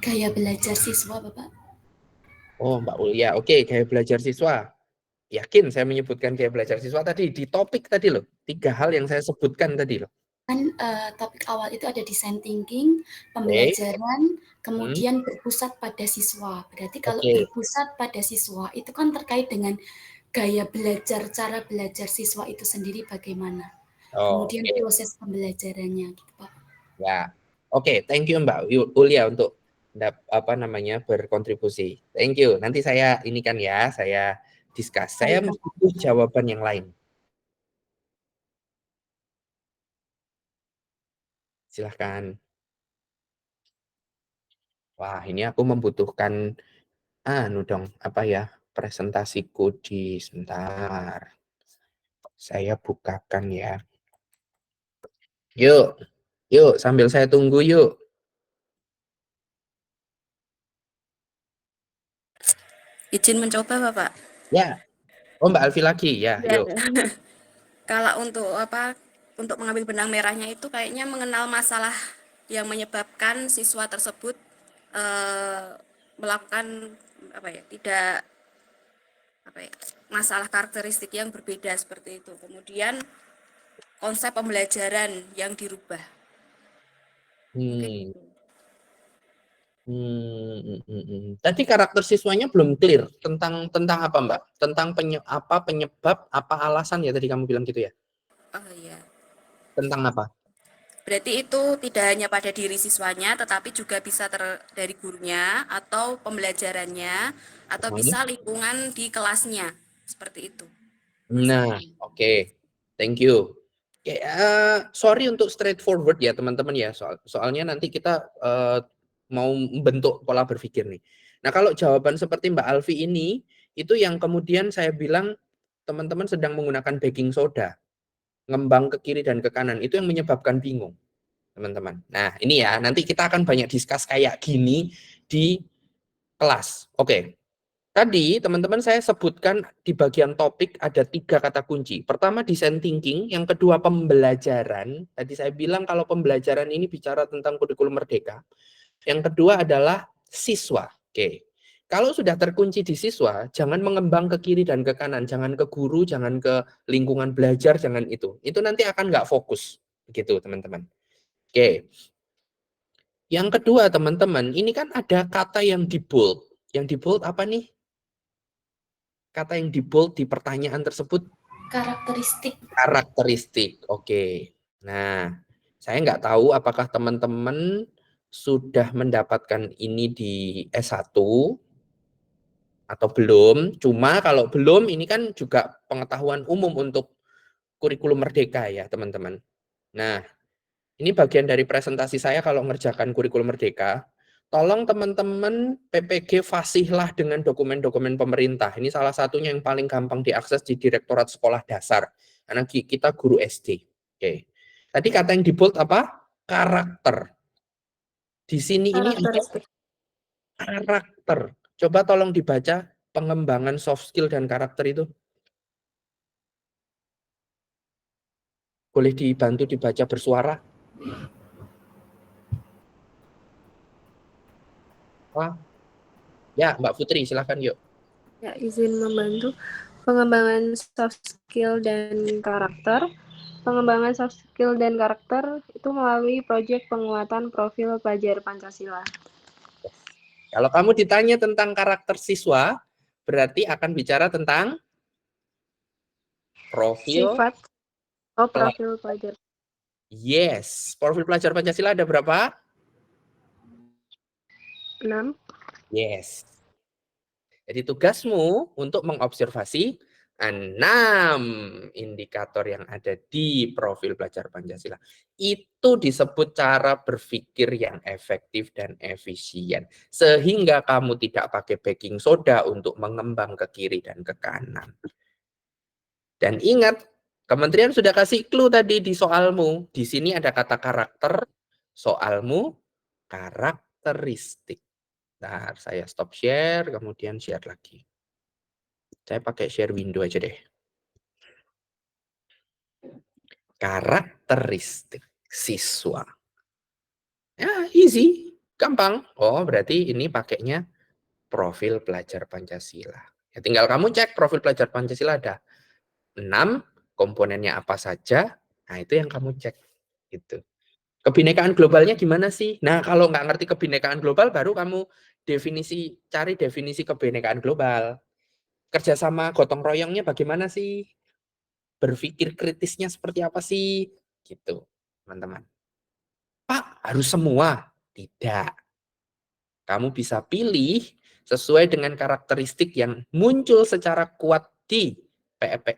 Gaya belajar siswa, Bapak. Oh, Mbak Ulia. Oke, gaya belajar siswa. Yakin saya menyebutkan gaya belajar siswa tadi di topik tadi loh. 3 hal yang saya sebutkan tadi loh. Kan topik awal itu ada design thinking, pembelajaran, kemudian berpusat pada siswa. Berarti kalau berpusat pada siswa itu kan terkait dengan gaya belajar, cara belajar siswa itu sendiri bagaimana. Kemudian proses pembelajarannya gitu, Pak. Ya. Oke, thank you Mbak Ulia untuk berkontribusi. Thank you. Nanti saya ini kan ya, saya discuss. Saya butuh jawaban yang lain. Silahkan. Wah, ini aku membutuhkan presentasiku sebentar. Saya bukakan ya. Yuk, sambil saya tunggu yuk. Izin mencoba, Bapak. Ya. Oh, Mbak Alfi lagi ya. Yuk. Kalau untuk mengambil benang merahnya itu kayaknya mengenal masalah yang menyebabkan siswa tersebut melakukan masalah karakteristik yang berbeda seperti itu. Kemudian konsep pembelajaran yang dirubah. Tadi karakter siswanya belum clear tentang apa Mbak? Tentang penyebab, apa alasan ya tadi kamu bilang gitu ya? Oh iya. Tentang apa? Berarti itu tidak hanya pada diri siswanya, tetapi juga bisa dari gurunya atau pembelajarannya, atau bisa lingkungan di kelasnya, seperti itu. Nah, oke. Thank you. Sorry untuk straightforward ya teman-teman ya, soalnya nanti kita mau membentuk pola berpikir nih. Nah, kalau jawaban seperti Mbak Alfi ini, itu yang kemudian saya bilang teman-teman sedang menggunakan baking soda, ngembang ke kiri dan ke kanan, itu yang menyebabkan bingung, teman-teman. Nah, ini ya, nanti kita akan banyak discuss kayak gini di kelas. Oke. Tadi teman-teman saya sebutkan di bagian topik ada 3 kata kunci. Pertama design thinking, yang kedua pembelajaran. Tadi saya bilang kalau pembelajaran ini bicara tentang kurikulum merdeka. Yang kedua adalah siswa. Oke. Kalau sudah terkunci di siswa, jangan mengembang ke kiri dan ke kanan, jangan ke guru, jangan ke lingkungan belajar, jangan itu. Itu nanti akan nggak fokus. Begitu, teman-teman. Oke. Yang kedua, teman-teman, ini kan ada kata yang di bold. Yang di bold apa nih? Kata yang di bold di pertanyaan tersebut? Karakteristik. Karakteristik, oke. Nah, Saya nggak tahu apakah teman-teman sudah mendapatkan ini di S1 atau belum. Cuma kalau belum, ini kan juga pengetahuan umum untuk kurikulum merdeka ya, teman-teman. Nah, ini bagian dari presentasi saya kalau ngerjakan kurikulum merdeka. Tolong teman-teman PPG fasihlah dengan dokumen-dokumen pemerintah. Ini salah satunya yang paling gampang diakses di Direktorat Sekolah Dasar. Karena kita guru SD. Oke. Tadi kata yang di bold apa? Karakter. Di sini ini ada karakter. Coba tolong dibaca pengembangan soft skill dan karakter itu. Boleh dibantu dibaca bersuara? Wah. Ya, Mbak Putri, silahkan yuk. Ya, izin membantu. Pengembangan soft skill dan karakter. Pengembangan soft skill dan karakter itu melalui proyek penguatan profil pelajar Pancasila. Kalau kamu ditanya tentang karakter siswa, berarti akan bicara tentang profil. Sifat profil pelajar. Yes, profil pelajar Pancasila ada berapa? 6. Yes. Jadi tugasmu untuk mengobservasi 6 indikator yang ada di profil pelajar Pancasila. Itu disebut cara berpikir yang efektif dan efisien. Sehingga kamu tidak pakai baking soda untuk mengembang ke kiri dan ke kanan. Dan ingat, Kementerian sudah kasih clue tadi di soalmu. Di sini ada kata karakter, soalmu karakteristik. Nah, saya stop share, kemudian share lagi. Saya pakai share window aja deh. Karakteristik siswa. Ya, easy. Gampang. Oh, berarti ini pakainya profil pelajar Pancasila. Ya, tinggal kamu cek profil pelajar Pancasila ada 6, komponennya apa saja. Nah, itu yang kamu cek. Gitu. Kebinekaan globalnya gimana sih? Nah, kalau nggak ngerti kebinekaan global, baru kamu cari definisi kebinekaan global. Kerjasama gotong royongnya bagaimana sih? Berpikir kritisnya seperti apa sih? Gitu, teman-teman. Pak, harus semua? Tidak. Kamu bisa pilih sesuai dengan karakteristik yang muncul secara kuat di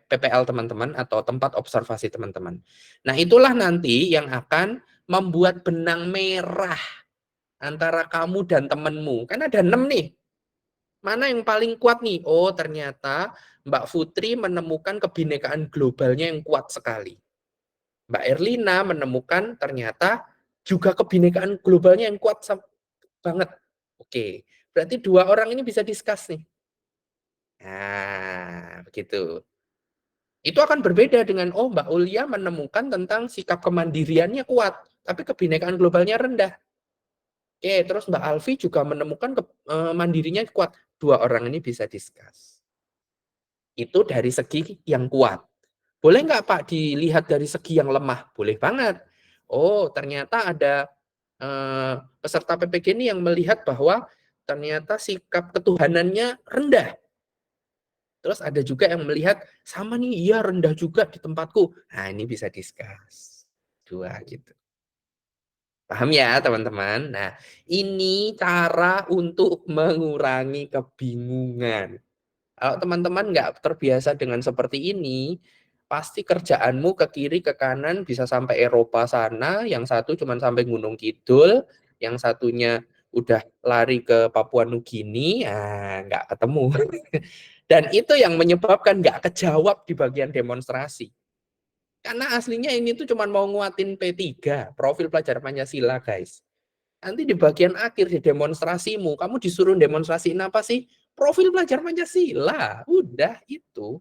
PPL teman-teman atau tempat observasi teman-teman. Nah, itulah nanti yang akan membuat benang merah antara kamu dan temanmu. Kan ada 6 nih. Mana yang paling kuat nih? Oh, ternyata Mbak Putri menemukan kebinekaan globalnya yang kuat sekali. Mbak Erlina menemukan ternyata juga kebinekaan globalnya yang kuat banget. Oke, berarti 2 orang ini bisa discuss nih. Nah, begitu. Itu akan berbeda dengan, oh Mbak Ulia menemukan tentang sikap kemandiriannya kuat, tapi kebinekaan globalnya rendah. Oke, terus Mbak Alfi juga menemukan mandirinya kuat. 2 orang ini bisa discuss. Itu dari segi yang kuat. Boleh nggak Pak dilihat dari segi yang lemah? Boleh banget. Oh, ternyata ada peserta PPG ini yang melihat bahwa ternyata sikap ketuhanannya rendah. Terus ada juga yang melihat, sama nih, iya rendah juga di tempatku. Nah, ini bisa discuss. 2 gitu. Paham ya teman-teman? Nah, ini cara untuk mengurangi kebingungan. Kalau teman-teman nggak terbiasa dengan seperti ini, pasti kerjaanmu ke kiri, ke kanan, bisa sampai Eropa sana, yang satu cuma sampai Gunung Kidul, yang satunya udah lari ke Papua Nugini, nggak ketemu. Dan itu yang menyebabkan nggak kejawab di bagian demonstrasi. Karena aslinya ini tuh cuma mau nguatin P3, profil pelajar Pancasila, guys. Nanti di bagian akhir di demonstrasimu, kamu disuruh demonstrasiin apa sih? Profil pelajar Pancasila. Udah itu.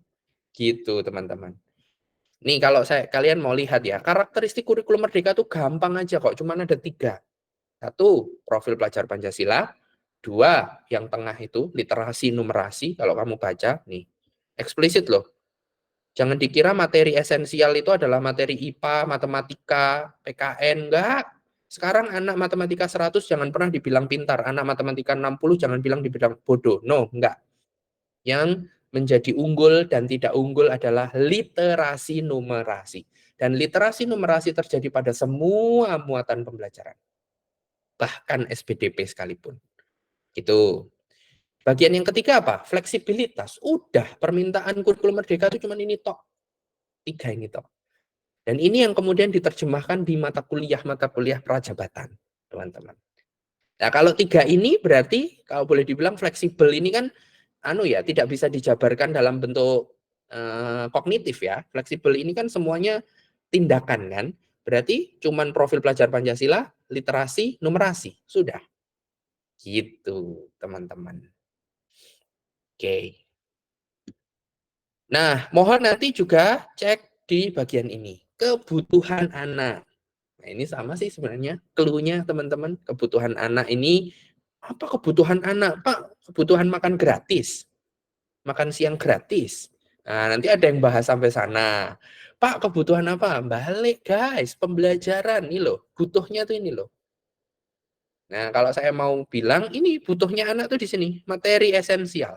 Gitu, teman-teman. Nih, kalau kalian mau lihat ya, karakteristik kurikulum merdeka tuh gampang aja kok, cuma ada 3. 1, profil pelajar Pancasila. 2, yang tengah itu, literasi numerasi, kalau kamu baca, nih, eksplisit loh. Jangan dikira materi esensial itu adalah materi IPA, matematika, PKN. Enggak. Sekarang anak matematika 100 jangan pernah dibilang pintar. Anak matematika 60 jangan bilang dibilang bodoh. No, enggak. Yang menjadi unggul dan tidak unggul adalah literasi numerasi. Dan literasi numerasi terjadi pada semua muatan pembelajaran. Bahkan SPDP sekalipun. Itu. Bagian yang ketiga apa? Fleksibilitas. Udah, permintaan kurikulum merdeka itu cuma ini tok. 3 ini tok. Dan ini yang kemudian diterjemahkan di mata kuliah prajabatan, teman-teman. Nah, kalau 3 ini berarti kalau boleh dibilang fleksibel ini kan tidak bisa dijabarkan dalam bentuk kognitif ya. Fleksibel ini kan semuanya tindakan kan. Berarti cuman profil pelajar Pancasila, literasi, numerasi. Sudah. Gitu, teman-teman. Oke. Nah, mohon nanti juga cek di bagian ini. Kebutuhan anak. Nah, ini sama sih sebenarnya clue-nya, teman-teman. Kebutuhan anak ini, apa kebutuhan anak? Pak, kebutuhan makan gratis. Makan siang gratis. Nah, nanti ada yang bahas sampai sana. Pak, kebutuhan apa? Balik, guys. Pembelajaran. Ini loh. Butuhnya tuh ini loh. Nah, kalau saya mau bilang, ini butuhnya anak tuh di sini. Materi esensial.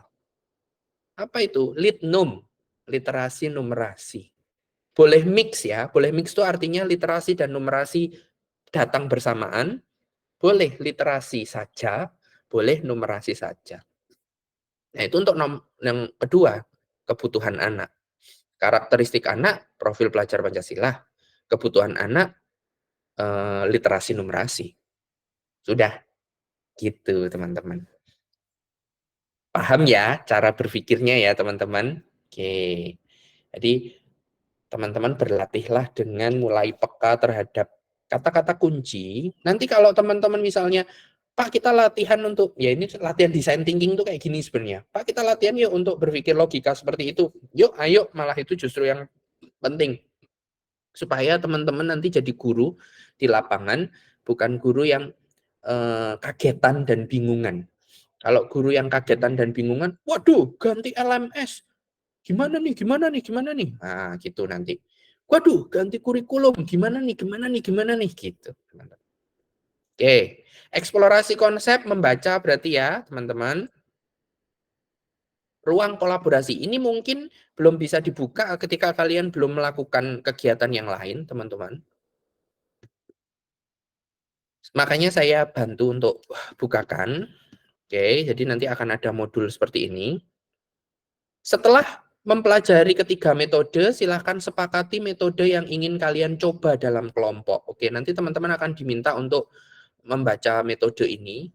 Apa itu? Litnum. Literasi numerasi. Boleh mix ya. Boleh mix itu artinya literasi dan numerasi datang bersamaan. Boleh literasi saja. Boleh numerasi saja. Nah, itu untuk yang kedua, kebutuhan anak. Karakteristik anak, profil pelajar Pancasila. Kebutuhan anak, literasi numerasi. Sudah. Gitu, teman-teman. Paham ya cara berpikirnya ya, teman-teman? Oke. Jadi, teman-teman berlatihlah dengan mulai peka terhadap kata-kata kunci. Nanti kalau teman-teman misalnya, Pak, kita latihan untuk, ya ini latihan design thinking tuh kayak gini sebenarnya. Pak, kita latihan yuk untuk berpikir logika seperti itu. Yuk, ayo, malah itu justru yang penting. Supaya teman-teman nanti jadi guru di lapangan, bukan guru yang kagetan dan bingungan. Kalau guru yang kagetan dan bingungan, waduh, ganti LMS. Gimana nih? Nah, gitu nanti. Waduh, ganti kurikulum. Gimana nih? Gitu. Oke, eksplorasi konsep membaca berarti ya, teman-teman. Ruang kolaborasi ini mungkin belum bisa dibuka ketika kalian belum melakukan kegiatan yang lain, teman-teman. Makanya saya bantu untuk bukakan. Oke, jadi nanti akan ada modul seperti ini. Setelah mempelajari ketiga metode, silahkan sepakati metode yang ingin kalian coba dalam kelompok. Oke, nanti teman-teman akan diminta untuk membaca metode ini.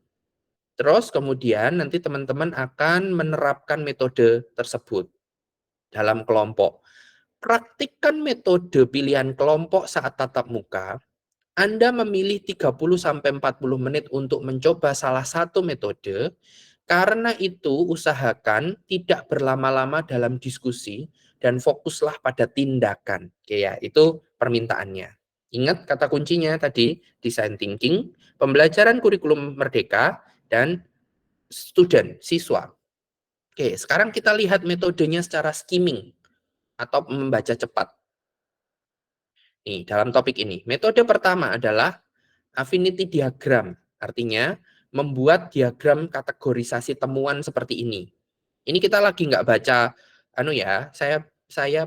Terus kemudian nanti teman-teman akan menerapkan metode tersebut dalam kelompok. Praktikkan metode pilihan kelompok saat tatap muka. Anda memilih 30-40 menit untuk mencoba salah satu metode. Karena itu, usahakan tidak berlama-lama dalam diskusi dan fokuslah pada tindakan. Oke ya, itu permintaannya. Ingat kata kuncinya tadi, design thinking, pembelajaran kurikulum merdeka, dan siswa. Oke, sekarang kita lihat metodenya secara skimming atau membaca cepat. Nih, dalam topik ini, metode pertama adalah affinity diagram, artinya membuat diagram kategorisasi temuan seperti ini. Ini kita lagi nggak baca, saya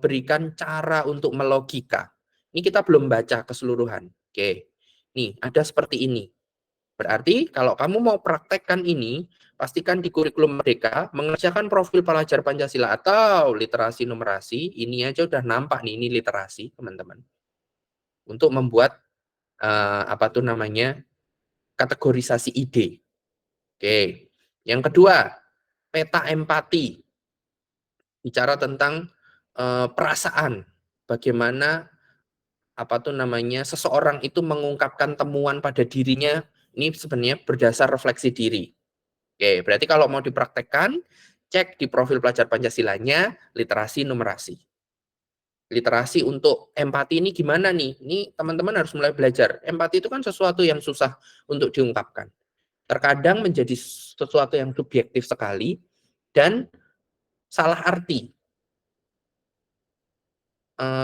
berikan cara untuk melogika. Ini kita belum baca keseluruhan. Oke, nih ada seperti ini. Berarti kalau kamu mau praktekkan ini, pastikan di kurikulum merdeka mengerjakan profil pelajar Pancasila atau literasi numerasi. Ini aja udah nampak nih, ini literasi teman-teman. Untuk membuat kategorisasi ide. Oke. Yang kedua, peta empati. Bicara tentang perasaan. Bagaimana seseorang itu mengungkapkan temuan pada dirinya, ini sebenarnya berdasar refleksi diri. Oke, berarti kalau mau dipraktekkan, cek di profil pelajar Pancasilanya, literasi numerasi. Literasi untuk empati ini gimana nih? Ini teman-teman harus mulai belajar. Empati itu kan sesuatu yang susah untuk diungkapkan. Terkadang menjadi sesuatu yang subjektif sekali dan salah arti.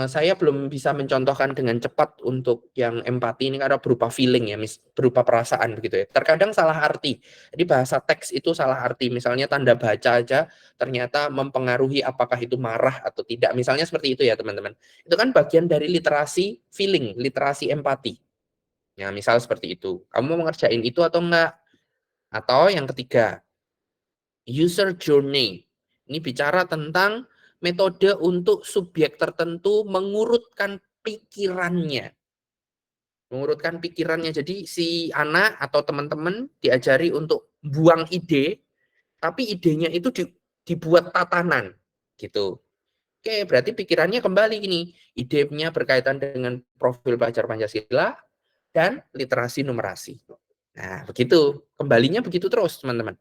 saya belum bisa mencontohkan dengan cepat untuk yang empati ini karena berupa feeling ya, berupa perasaan begitu ya. Terkadang salah arti. Jadi bahasa teks itu salah arti. Misalnya tanda baca aja ternyata mempengaruhi apakah itu marah atau tidak. Misalnya seperti itu ya teman-teman. Itu kan bagian dari literasi feeling, literasi empati. Ya, misal seperti itu. Kamu mau ngerjain itu atau enggak? Atau yang ketiga, user journey. Ini bicara tentang metode untuk subjek tertentu mengurutkan pikirannya. Mengurutkan pikirannya. Jadi si anak atau teman-teman diajari untuk buang ide, tapi idenya itu dibuat tatanan. Gitu. Oke, berarti pikirannya kembali gini. Idenya berkaitan dengan profil pelajar Pancasila dan literasi numerasi. Nah, begitu. Kembalinya begitu terus, teman-teman.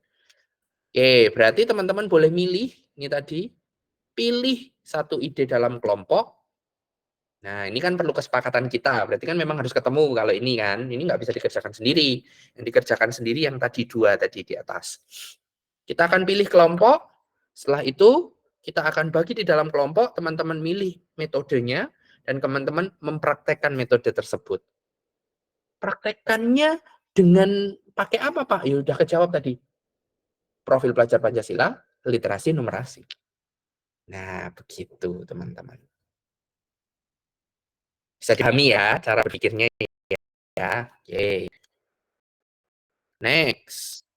Oke, berarti teman-teman boleh milih, ini tadi, pilih satu ide dalam kelompok. Nah, ini kan perlu kesepakatan kita, berarti kan memang harus ketemu kalau ini kan, ini nggak bisa dikerjakan sendiri. Yang dikerjakan sendiri yang tadi dua tadi di atas. Kita akan pilih kelompok, setelah itu kita akan bagi di dalam kelompok, teman-teman milih metodenya, dan teman-teman mempraktekkan metode tersebut. Praktekkannya dengan pakai apa, Pak? Ya udah kejawab tadi. Profil pelajar Pancasila, literasi numerasi. Nah, begitu teman-teman. Bisa dipahami ya cara berpikirnya ya. Oke. Next.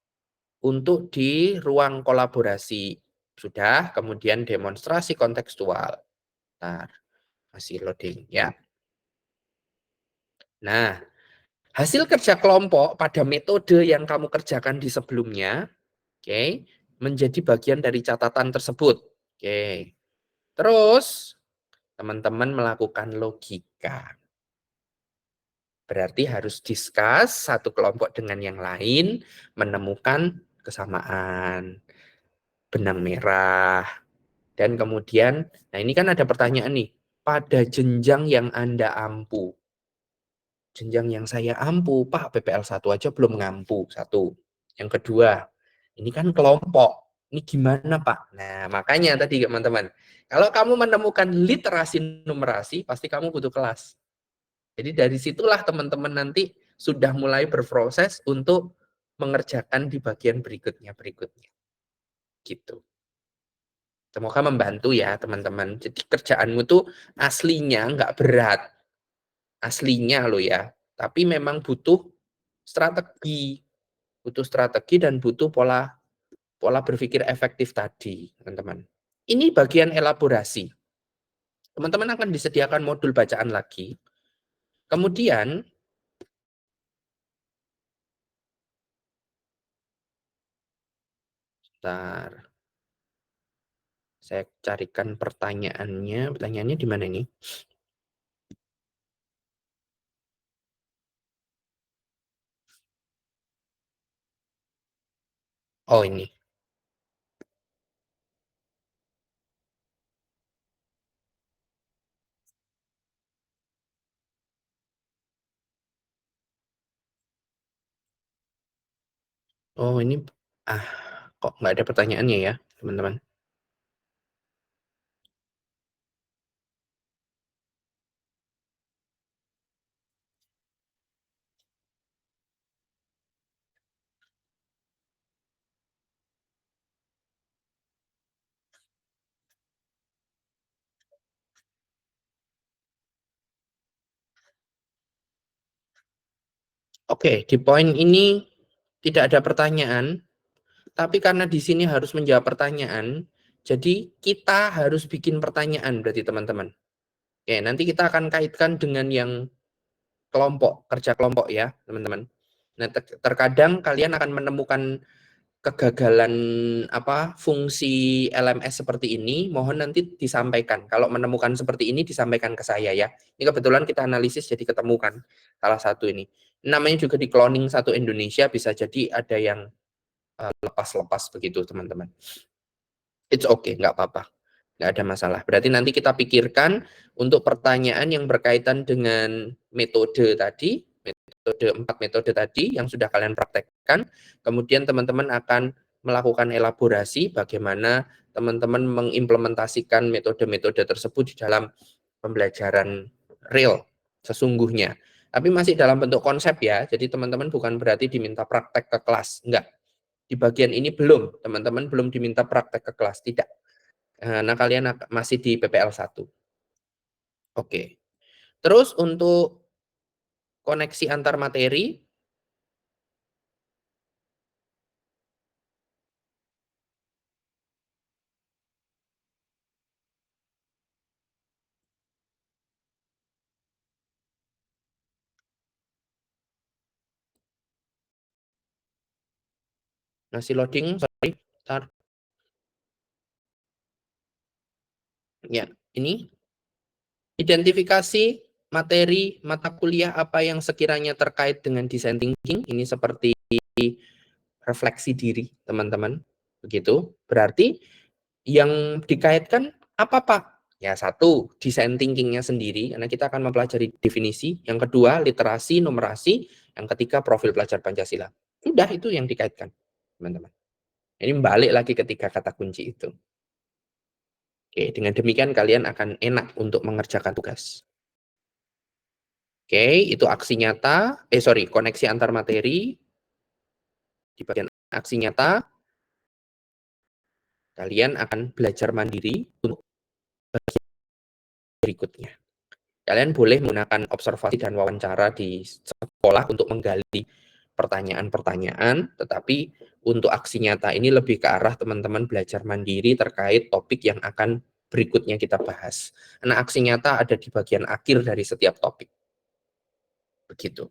Untuk di ruang kolaborasi sudah, kemudian demonstrasi kontekstual. Nah, masih loading ya. Nah, hasil kerja kelompok pada metode yang kamu kerjakan di sebelumnya, oke, menjadi bagian dari catatan tersebut. Oke. Terus teman-teman melakukan logika. Berarti harus discuss satu kelompok dengan yang lain, menemukan kesamaan, benang merah, dan kemudian, nah ini kan ada pertanyaan nih, pada jenjang yang Anda ampu. Jenjang yang saya ampu, Pak, PPL 1 aja belum ngampu, satu. Yang kedua, ini kan kelompok, ini gimana Pak? Nah, makanya tadi teman-teman, kalau kamu menemukan literasi numerasi, pasti kamu butuh kelas. Jadi dari situlah teman-teman nanti sudah mulai berproses untuk mengerjakan di bagian berikutnya. Gitu. Semoga membantu ya teman-teman. Jadi kerjaanmu tuh aslinya nggak berat. Aslinya loh ya. Tapi memang butuh strategi. Butuh strategi dan butuh pola berpikir efektif tadi, teman-teman. Ini bagian elaborasi. Teman-teman akan disediakan modul bacaan lagi. Kemudian bentar. Saya carikan pertanyaannya. Pertanyaannya di mana ini? Oh, ini. Oh, ini. Kok nggak ada pertanyaannya ya, teman-teman? Oke, di poin ini tidak ada pertanyaan, tapi karena di sini harus menjawab pertanyaan, jadi kita harus bikin pertanyaan berarti teman-teman. Oke, nanti kita akan kaitkan dengan yang kelompok, kerja kelompok ya, teman-teman. Nah, terkadang kalian akan menemukan kegagalan fungsi LMS seperti ini, mohon nanti disampaikan. Kalau menemukan seperti ini disampaikan ke saya ya. Ini kebetulan kita analisis jadi ketemukan salah satu ini. Namanya juga di cloning satu Indonesia, bisa jadi ada yang lepas-lepas begitu teman-teman. It's okay, nggak apa-apa. Nggak ada masalah. Berarti nanti kita pikirkan untuk pertanyaan yang berkaitan dengan metode tadi, empat metode tadi yang sudah kalian praktekkan. Kemudian teman-teman akan melakukan elaborasi bagaimana teman-teman mengimplementasikan metode-metode tersebut di dalam pembelajaran real sesungguhnya. Tapi masih dalam bentuk konsep ya, jadi teman-teman bukan berarti diminta praktek ke kelas, enggak. Di bagian ini belum, teman-teman belum diminta praktek ke kelas, tidak. Nah, kalian masih di PPL 1. Oke. Terus untuk koneksi antar materi, masih loading, sorry. Bentar. Ya, ini identifikasi materi mata kuliah apa yang sekiranya terkait dengan design thinking. Ini seperti refleksi diri, teman-teman. Begitu. Berarti yang dikaitkan apa, Pak? Ya, satu, design thinkingnya sendiri, karena kita akan mempelajari definisi. Yang kedua, literasi, numerasi. Yang ketiga, profil pelajar Pancasila. Sudah, itu yang dikaitkan, teman-teman. Ini balik lagi ketika kata kunci itu. Oke, dengan demikian kalian akan enak untuk mengerjakan tugas. Oke, itu aksi nyata, koneksi antar materi. Di bagian aksi nyata, kalian akan belajar mandiri untuk berikutnya. Kalian boleh menggunakan observasi dan wawancara di sekolah untuk menggali pertanyaan-pertanyaan, tetapi untuk aksi nyata ini lebih ke arah teman-teman belajar mandiri terkait topik yang akan berikutnya kita bahas. Karena aksi nyata ada di bagian akhir dari setiap topik. Begitu.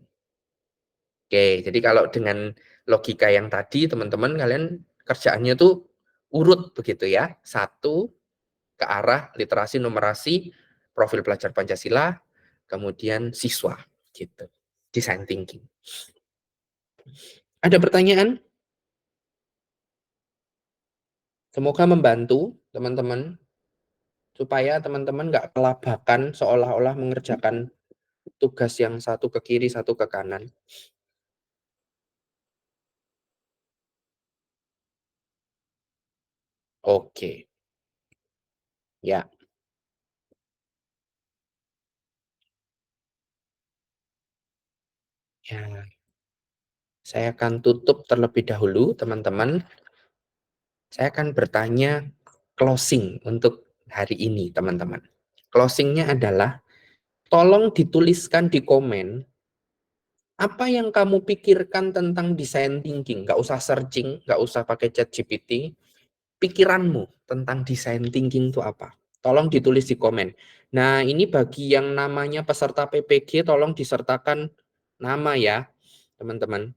Oke, jadi kalau dengan logika yang tadi, teman-teman kalian kerjaannya tuh urut begitu ya. Satu, ke arah literasi, numerasi, profil pelajar Pancasila, kemudian siswa, gitu. Design thinking. Ada pertanyaan? Semoga membantu teman-teman, supaya teman-teman nggak kelabakan seolah-olah mengerjakan tugas yang satu ke kiri, satu ke kanan. Oke. Ya. Ya. Saya akan tutup terlebih dahulu, teman-teman. Saya akan bertanya closing untuk hari ini, teman-teman. Closingnya adalah, tolong dituliskan di komen, apa yang kamu pikirkan tentang design thinking. Nggak usah searching, nggak usah pakai chat GPT. Pikiranmu tentang design thinking itu apa? Tolong ditulis di komen. Nah, ini bagi yang namanya peserta PPG, tolong disertakan nama ya, teman-teman.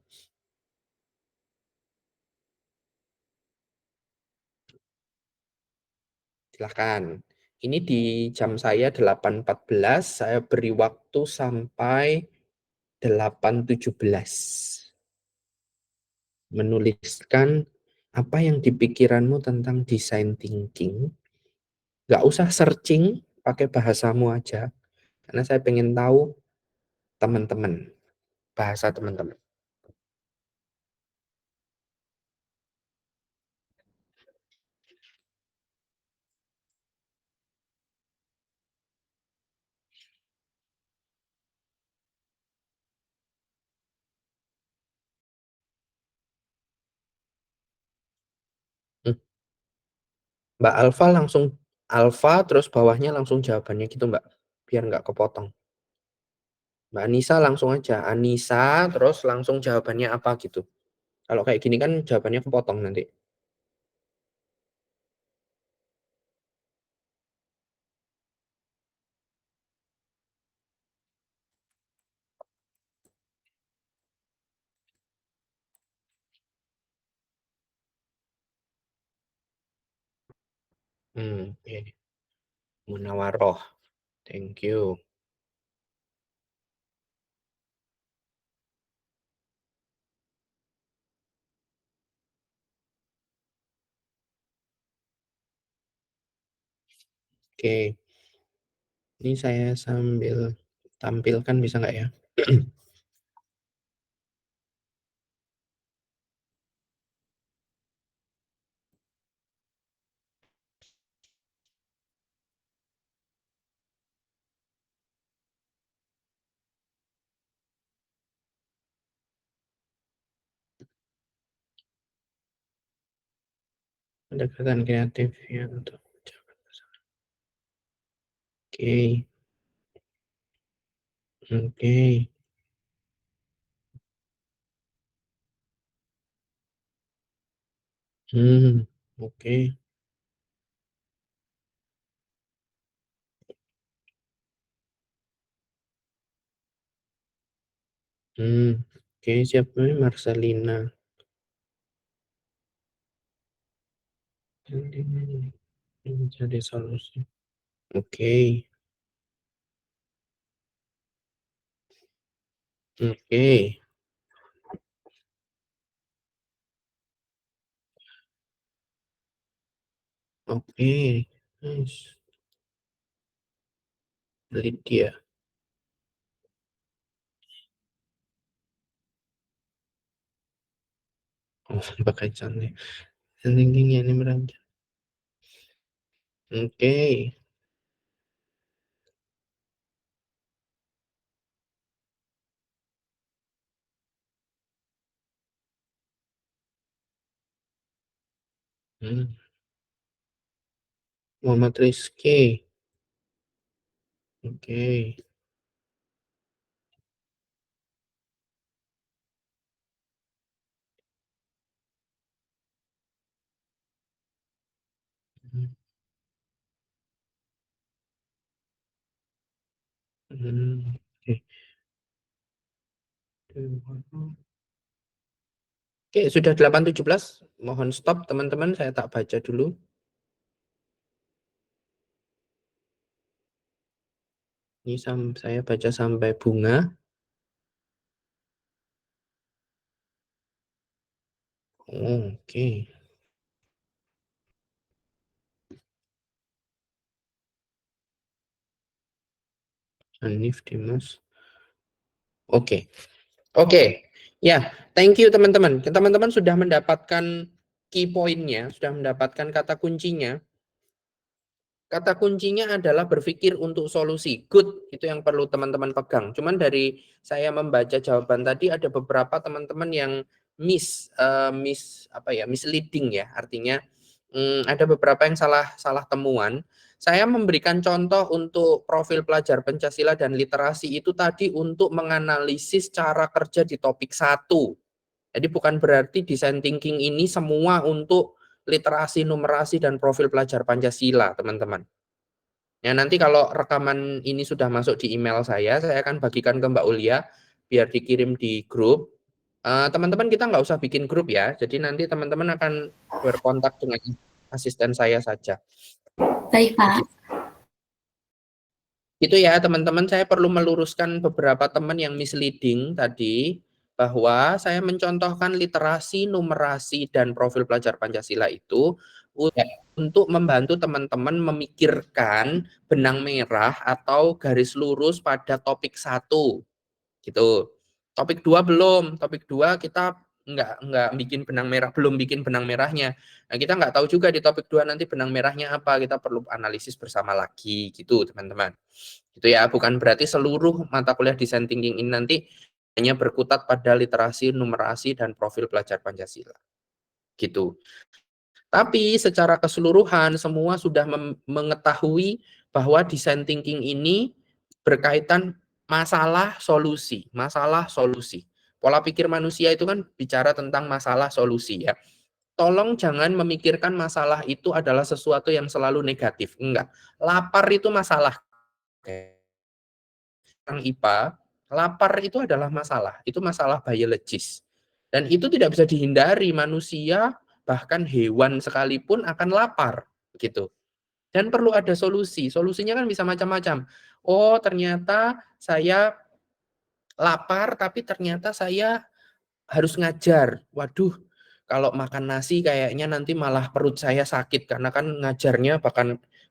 Silahkan. Ini di jam saya 8.14, saya beri waktu sampai 8.17. Menuliskan apa yang di pikiranmu tentang design thinking. Nggak usah searching, pakai bahasamu aja. Karena saya pengen tahu teman-teman, bahasa teman-teman. Mbak Alfa langsung Alfa, terus bawahnya langsung jawabannya gitu Mbak, biar nggak kepotong. Mbak Anissa langsung aja, Anissa, terus langsung jawabannya apa gitu. Kalau kayak gini kan jawabannya kepotong nanti. Okay. Munawaroh, thank you. Oke, ini saya sambil tampilkan bisa nggak ya? pendekatan kreatif ya untuk oke. Oke. Oke. Oke, siap, Marcelina. Mencari solusi. Oke. Oke. Oke. Nice. Lydia. Oh, pakai cantik. Tingginya ini beranjak. Oke. Muhammad Rizky. Oke. Oke. Oke, sudah 8.17. Mohon stop teman-teman, saya tak baca dulu. Ini saya baca sampai bunga. Oke. Hanif Dimas. Oke. Oke. Ya, thank you teman-teman. Teman-teman sudah mendapatkan key point-nya, sudah mendapatkan kata kuncinya. Kata kuncinya adalah berpikir untuk solusi. Good, itu yang perlu teman-teman pegang. Cuman dari saya membaca jawaban tadi ada beberapa teman-teman yang misleading ya. Artinya ada beberapa yang salah temuan. Saya memberikan contoh untuk profil pelajar Pancasila dan literasi itu tadi untuk menganalisis cara kerja di topik 1. Jadi bukan berarti design thinking ini semua untuk literasi, numerasi, dan profil pelajar Pancasila, teman-teman. Ya, nanti kalau rekaman ini sudah masuk di email saya akan bagikan ke Mbak Ulia, biar dikirim di grup. Teman-teman kita nggak usah bikin grup ya, jadi nanti teman-teman akan berkontak dengan asisten saya saja. Baik, Pak. Itu ya, teman-teman, saya perlu meluruskan beberapa teman yang misleading tadi, bahwa saya mencontohkan literasi, numerasi, dan profil pelajar Pancasila itu untuk membantu teman-teman memikirkan benang merah atau garis lurus pada topik 1. Gitu. Topik 2 belum. Topik 2 kita nggak bikin benang merah, belum bikin benang merahnya. Nah, kita nggak tahu juga di topik 2 nanti benang merahnya apa, kita perlu analisis bersama lagi gitu, teman-teman. Gitu ya, bukan berarti seluruh mata kuliah design thinking ini nanti hanya berkutat pada literasi, numerasi, dan profil pelajar Pancasila. Gitu. Tapi secara keseluruhan semua sudah mengetahui bahwa design thinking ini berkaitan masalah solusi. Pola pikir manusia itu kan bicara tentang masalah solusi ya. Tolong jangan memikirkan masalah itu adalah sesuatu yang selalu negatif. Enggak. Lapar itu masalah. Orang IPA, lapar itu adalah masalah. Itu masalah biologis. Dan itu tidak bisa dihindari, manusia bahkan hewan sekalipun akan lapar gitu. Dan perlu ada solusi. Solusinya kan bisa macam-macam. Oh, ternyata saya lapar tapi ternyata saya harus ngajar. Waduh, kalau makan nasi kayaknya nanti malah perut saya sakit karena kan ngajarnya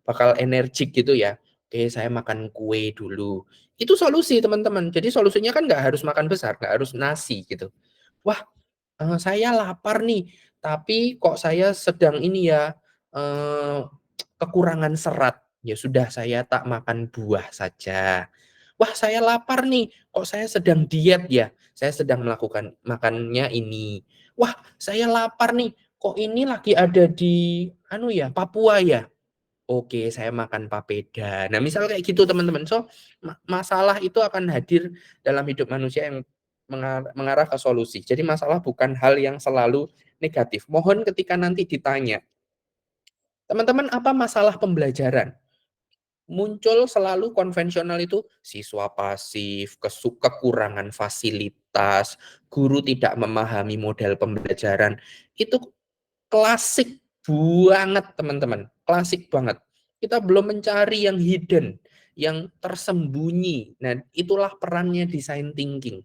bakal energik gitu ya. Oke, saya makan kue dulu. Itu solusi, teman-teman. Jadi solusinya kan nggak harus makan besar, nggak harus nasi gitu. Wah, saya lapar nih, tapi kok saya sedang ini ya, kekurangan serat. Ya sudah, saya tak makan buah saja. Wah, saya lapar nih, kok saya sedang diet ya, saya sedang melakukan makannya ini. Wah, saya lapar nih, kok ini lagi ada di Papua ya? Oke, saya makan papeda. Nah, misal kayak gitu teman-teman. So, masalah itu akan hadir dalam hidup manusia yang mengarah ke solusi. Jadi masalah bukan hal yang selalu negatif. Mohon ketika nanti ditanya, teman-teman apa masalah pembelajaran? Muncul selalu konvensional itu siswa pasif, kekurangan fasilitas, guru tidak memahami model pembelajaran. Itu klasik banget, teman-teman. Klasik banget. Kita belum mencari yang hidden, yang tersembunyi. Nah, itulah perannya design thinking.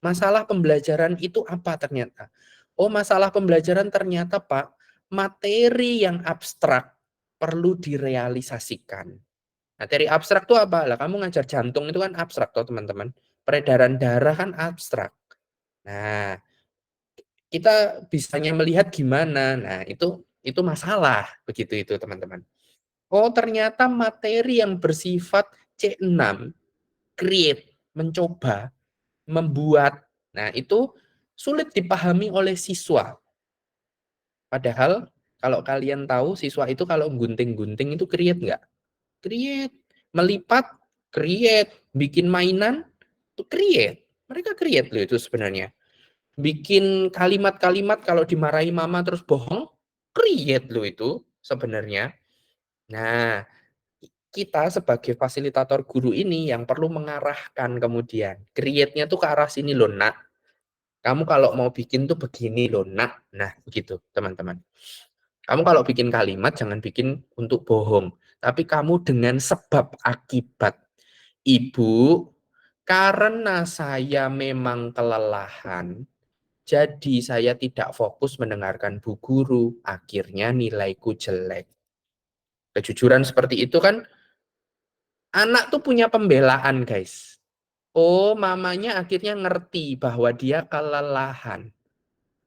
Masalah pembelajaran itu apa ternyata? Oh, masalah pembelajaran ternyata, Pak, materi yang abstrak perlu direalisasikan. Materi abstrak itu apa? Lah, kamu ngajar jantung itu kan abstrak, toh, teman-teman. Peredaran darah kan abstrak. Nah, kita bisanya melihat gimana. Nah, itu masalah begitu itu, teman-teman. Oh, ternyata materi yang bersifat C6, create, mencoba, membuat. Nah, itu sulit dipahami oleh siswa. Padahal kalau kalian tahu siswa itu kalau gunting-gunting itu create nggak? Create. Melipat, create. Bikin mainan, itu create. Mereka create loh itu sebenarnya. Bikin kalimat-kalimat kalau dimarahi mama terus bohong, create loh itu sebenarnya. Nah, kita sebagai fasilitator guru ini yang perlu mengarahkan kemudian. Create-nya tuh ke arah sini loh, nak. Kamu kalau mau bikin tuh begini loh, nak. Nah, begitu, teman-teman. Kamu kalau bikin kalimat, jangan bikin untuk bohong. Tapi kamu dengan sebab akibat. Ibu, karena saya memang kelelahan, jadi saya tidak fokus mendengarkan bu guru, akhirnya nilaiku jelek. Kejujuran seperti itu kan, anak tuh punya pembelaan, guys. Oh, mamanya akhirnya ngerti bahwa dia kelelahan.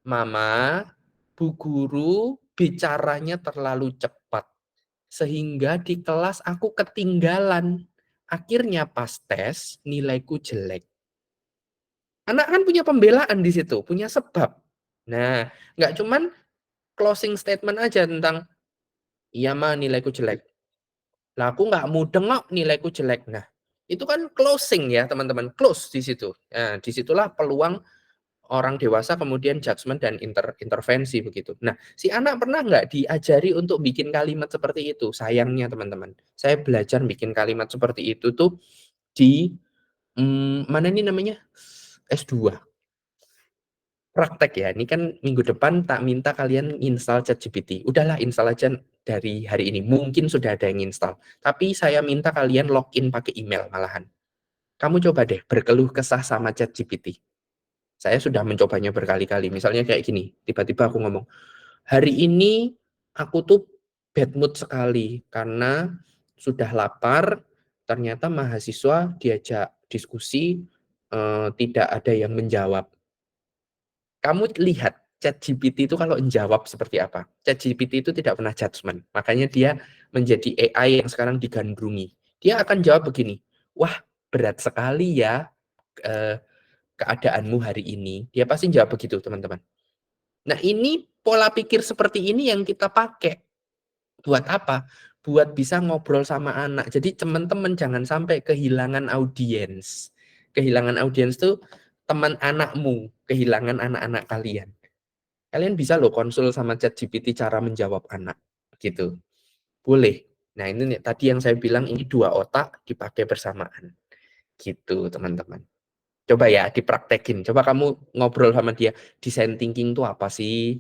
Mama, bu guru bicaranya terlalu cepat. Sehingga di kelas aku ketinggalan. Akhirnya pas tes, nilaiku jelek. Anak kan punya pembelaan di situ, punya sebab. Nah, nggak cuman closing statement aja tentang, iya mah nilaiku jelek. Lah aku nggak mudeng kok nilaiku jelek. Nah, itu kan closing ya teman-teman, close di situ. Nah, disitulah peluang orang dewasa kemudian judgement dan intervensi begitu. Nah, si anak pernah nggak diajari untuk bikin kalimat seperti itu? Sayangnya teman-teman, saya belajar bikin kalimat seperti itu tuh di mana ini namanya S2 praktek ya. Ini kan minggu depan tak minta kalian install ChatGPT. Udahlah install aja dari hari ini. Mungkin sudah ada yang install. Tapi saya minta kalian login pakai email malahan. Kamu coba deh berkeluh kesah sama ChatGPT. Saya sudah mencobanya berkali-kali. Misalnya kayak gini, tiba-tiba aku ngomong, hari ini aku tuh bad mood sekali karena sudah lapar, ternyata mahasiswa diajak diskusi, tidak ada yang menjawab. Kamu lihat ChatGPT itu kalau menjawab seperti apa. ChatGPT itu tidak pernah judgement. Makanya dia menjadi AI yang sekarang digandrungi. Dia akan jawab begini, wah berat sekali ya keadaanmu hari ini. Dia pasti jawab begitu, teman-teman. Nah, ini pola pikir seperti ini yang kita pakai. Buat apa? Buat bisa ngobrol sama anak. Jadi teman-teman jangan sampai kehilangan audiens. Kehilangan audiens tuh teman anakmu, kehilangan anak-anak kalian. Kalian bisa loh konsul sama ChatGPT cara menjawab anak. Gitu. Boleh. Nah, ini nih, tadi yang saya bilang ini dua otak dipakai bersamaan. Gitu, teman-teman. Coba ya dipraktekin. Coba kamu ngobrol sama dia. Design thinking itu apa sih?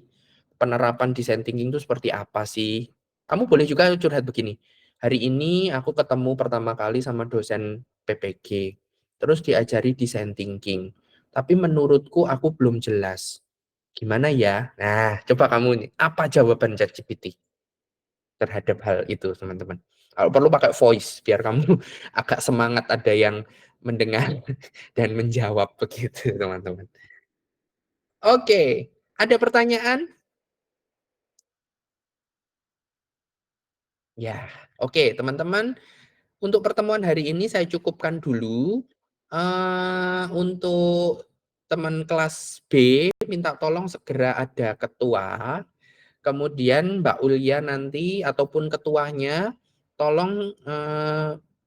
Penerapan design thinking itu seperti apa sih? Kamu boleh juga curhat begini. Hari ini aku ketemu pertama kali sama dosen PPG. Terus diajari design thinking. Tapi menurutku aku belum jelas. Gimana ya? Nah, coba kamu ini. Apa jawaban ChatGPT terhadap hal itu, teman-teman? Kalau perlu pakai voice biar kamu agak semangat ada yang mendengar dan menjawab begitu, teman-teman. Oke, ada pertanyaan? Ya, oke, teman-teman. Untuk pertemuan hari ini saya cukupkan dulu. Untuk teman kelas B minta tolong segera ada ketua, kemudian Mbak Ulia nanti ataupun ketuanya tolong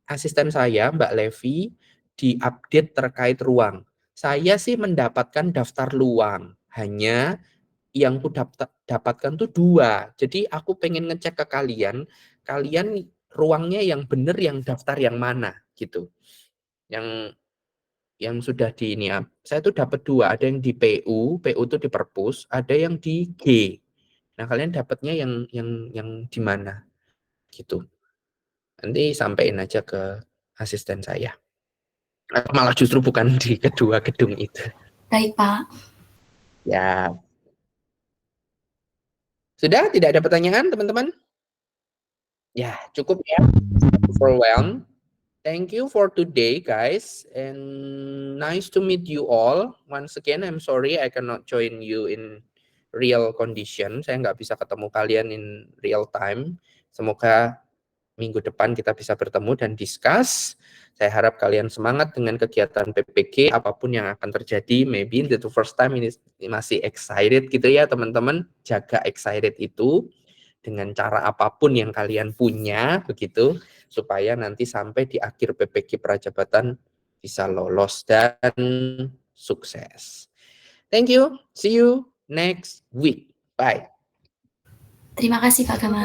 asisten saya Mbak Levi diupdate terkait ruang. Saya sih mendapatkan daftar luang, hanya yang ku dapatkan tuh 2. Jadi aku pengen ngecek ke kalian ruangnya yang benar yang daftar yang mana gitu. Yang sudah di ini ya. Saya tuh dapat 2, ada yang di PU tuh di Perpus, ada yang di G. Nah, kalian dapatnya yang di mana? Gitu. Nanti sampaikan aja ke asisten saya. Malah justru bukan di kedua gedung itu. Baik, Pak. Ya. Sudah tidak ada pertanyaan, teman-teman? Ya, cukup ya. Overwhelmed. Thank you for today, guys, and nice to meet you all. Once again, I'm sorry I cannot join you in real condition. Saya nggak bisa ketemu kalian in real time. Semoga minggu depan kita bisa bertemu dan discuss. Saya harap kalian semangat dengan kegiatan PPG, apapun yang akan terjadi. Maybe the first time ini masih excited gitu ya, teman-teman. Jaga excited itu dengan cara apapun yang kalian punya, begitu, supaya nanti sampai di akhir PPG Prajabatan bisa lolos dan sukses. Thank you. See you next week. Bye. Terima kasih Pak Gama.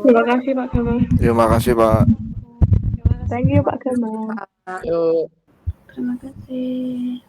Terima kasih Pak Gama. Terima kasih Pak. Thank you Pak Gama. Yuk. Terima kasih.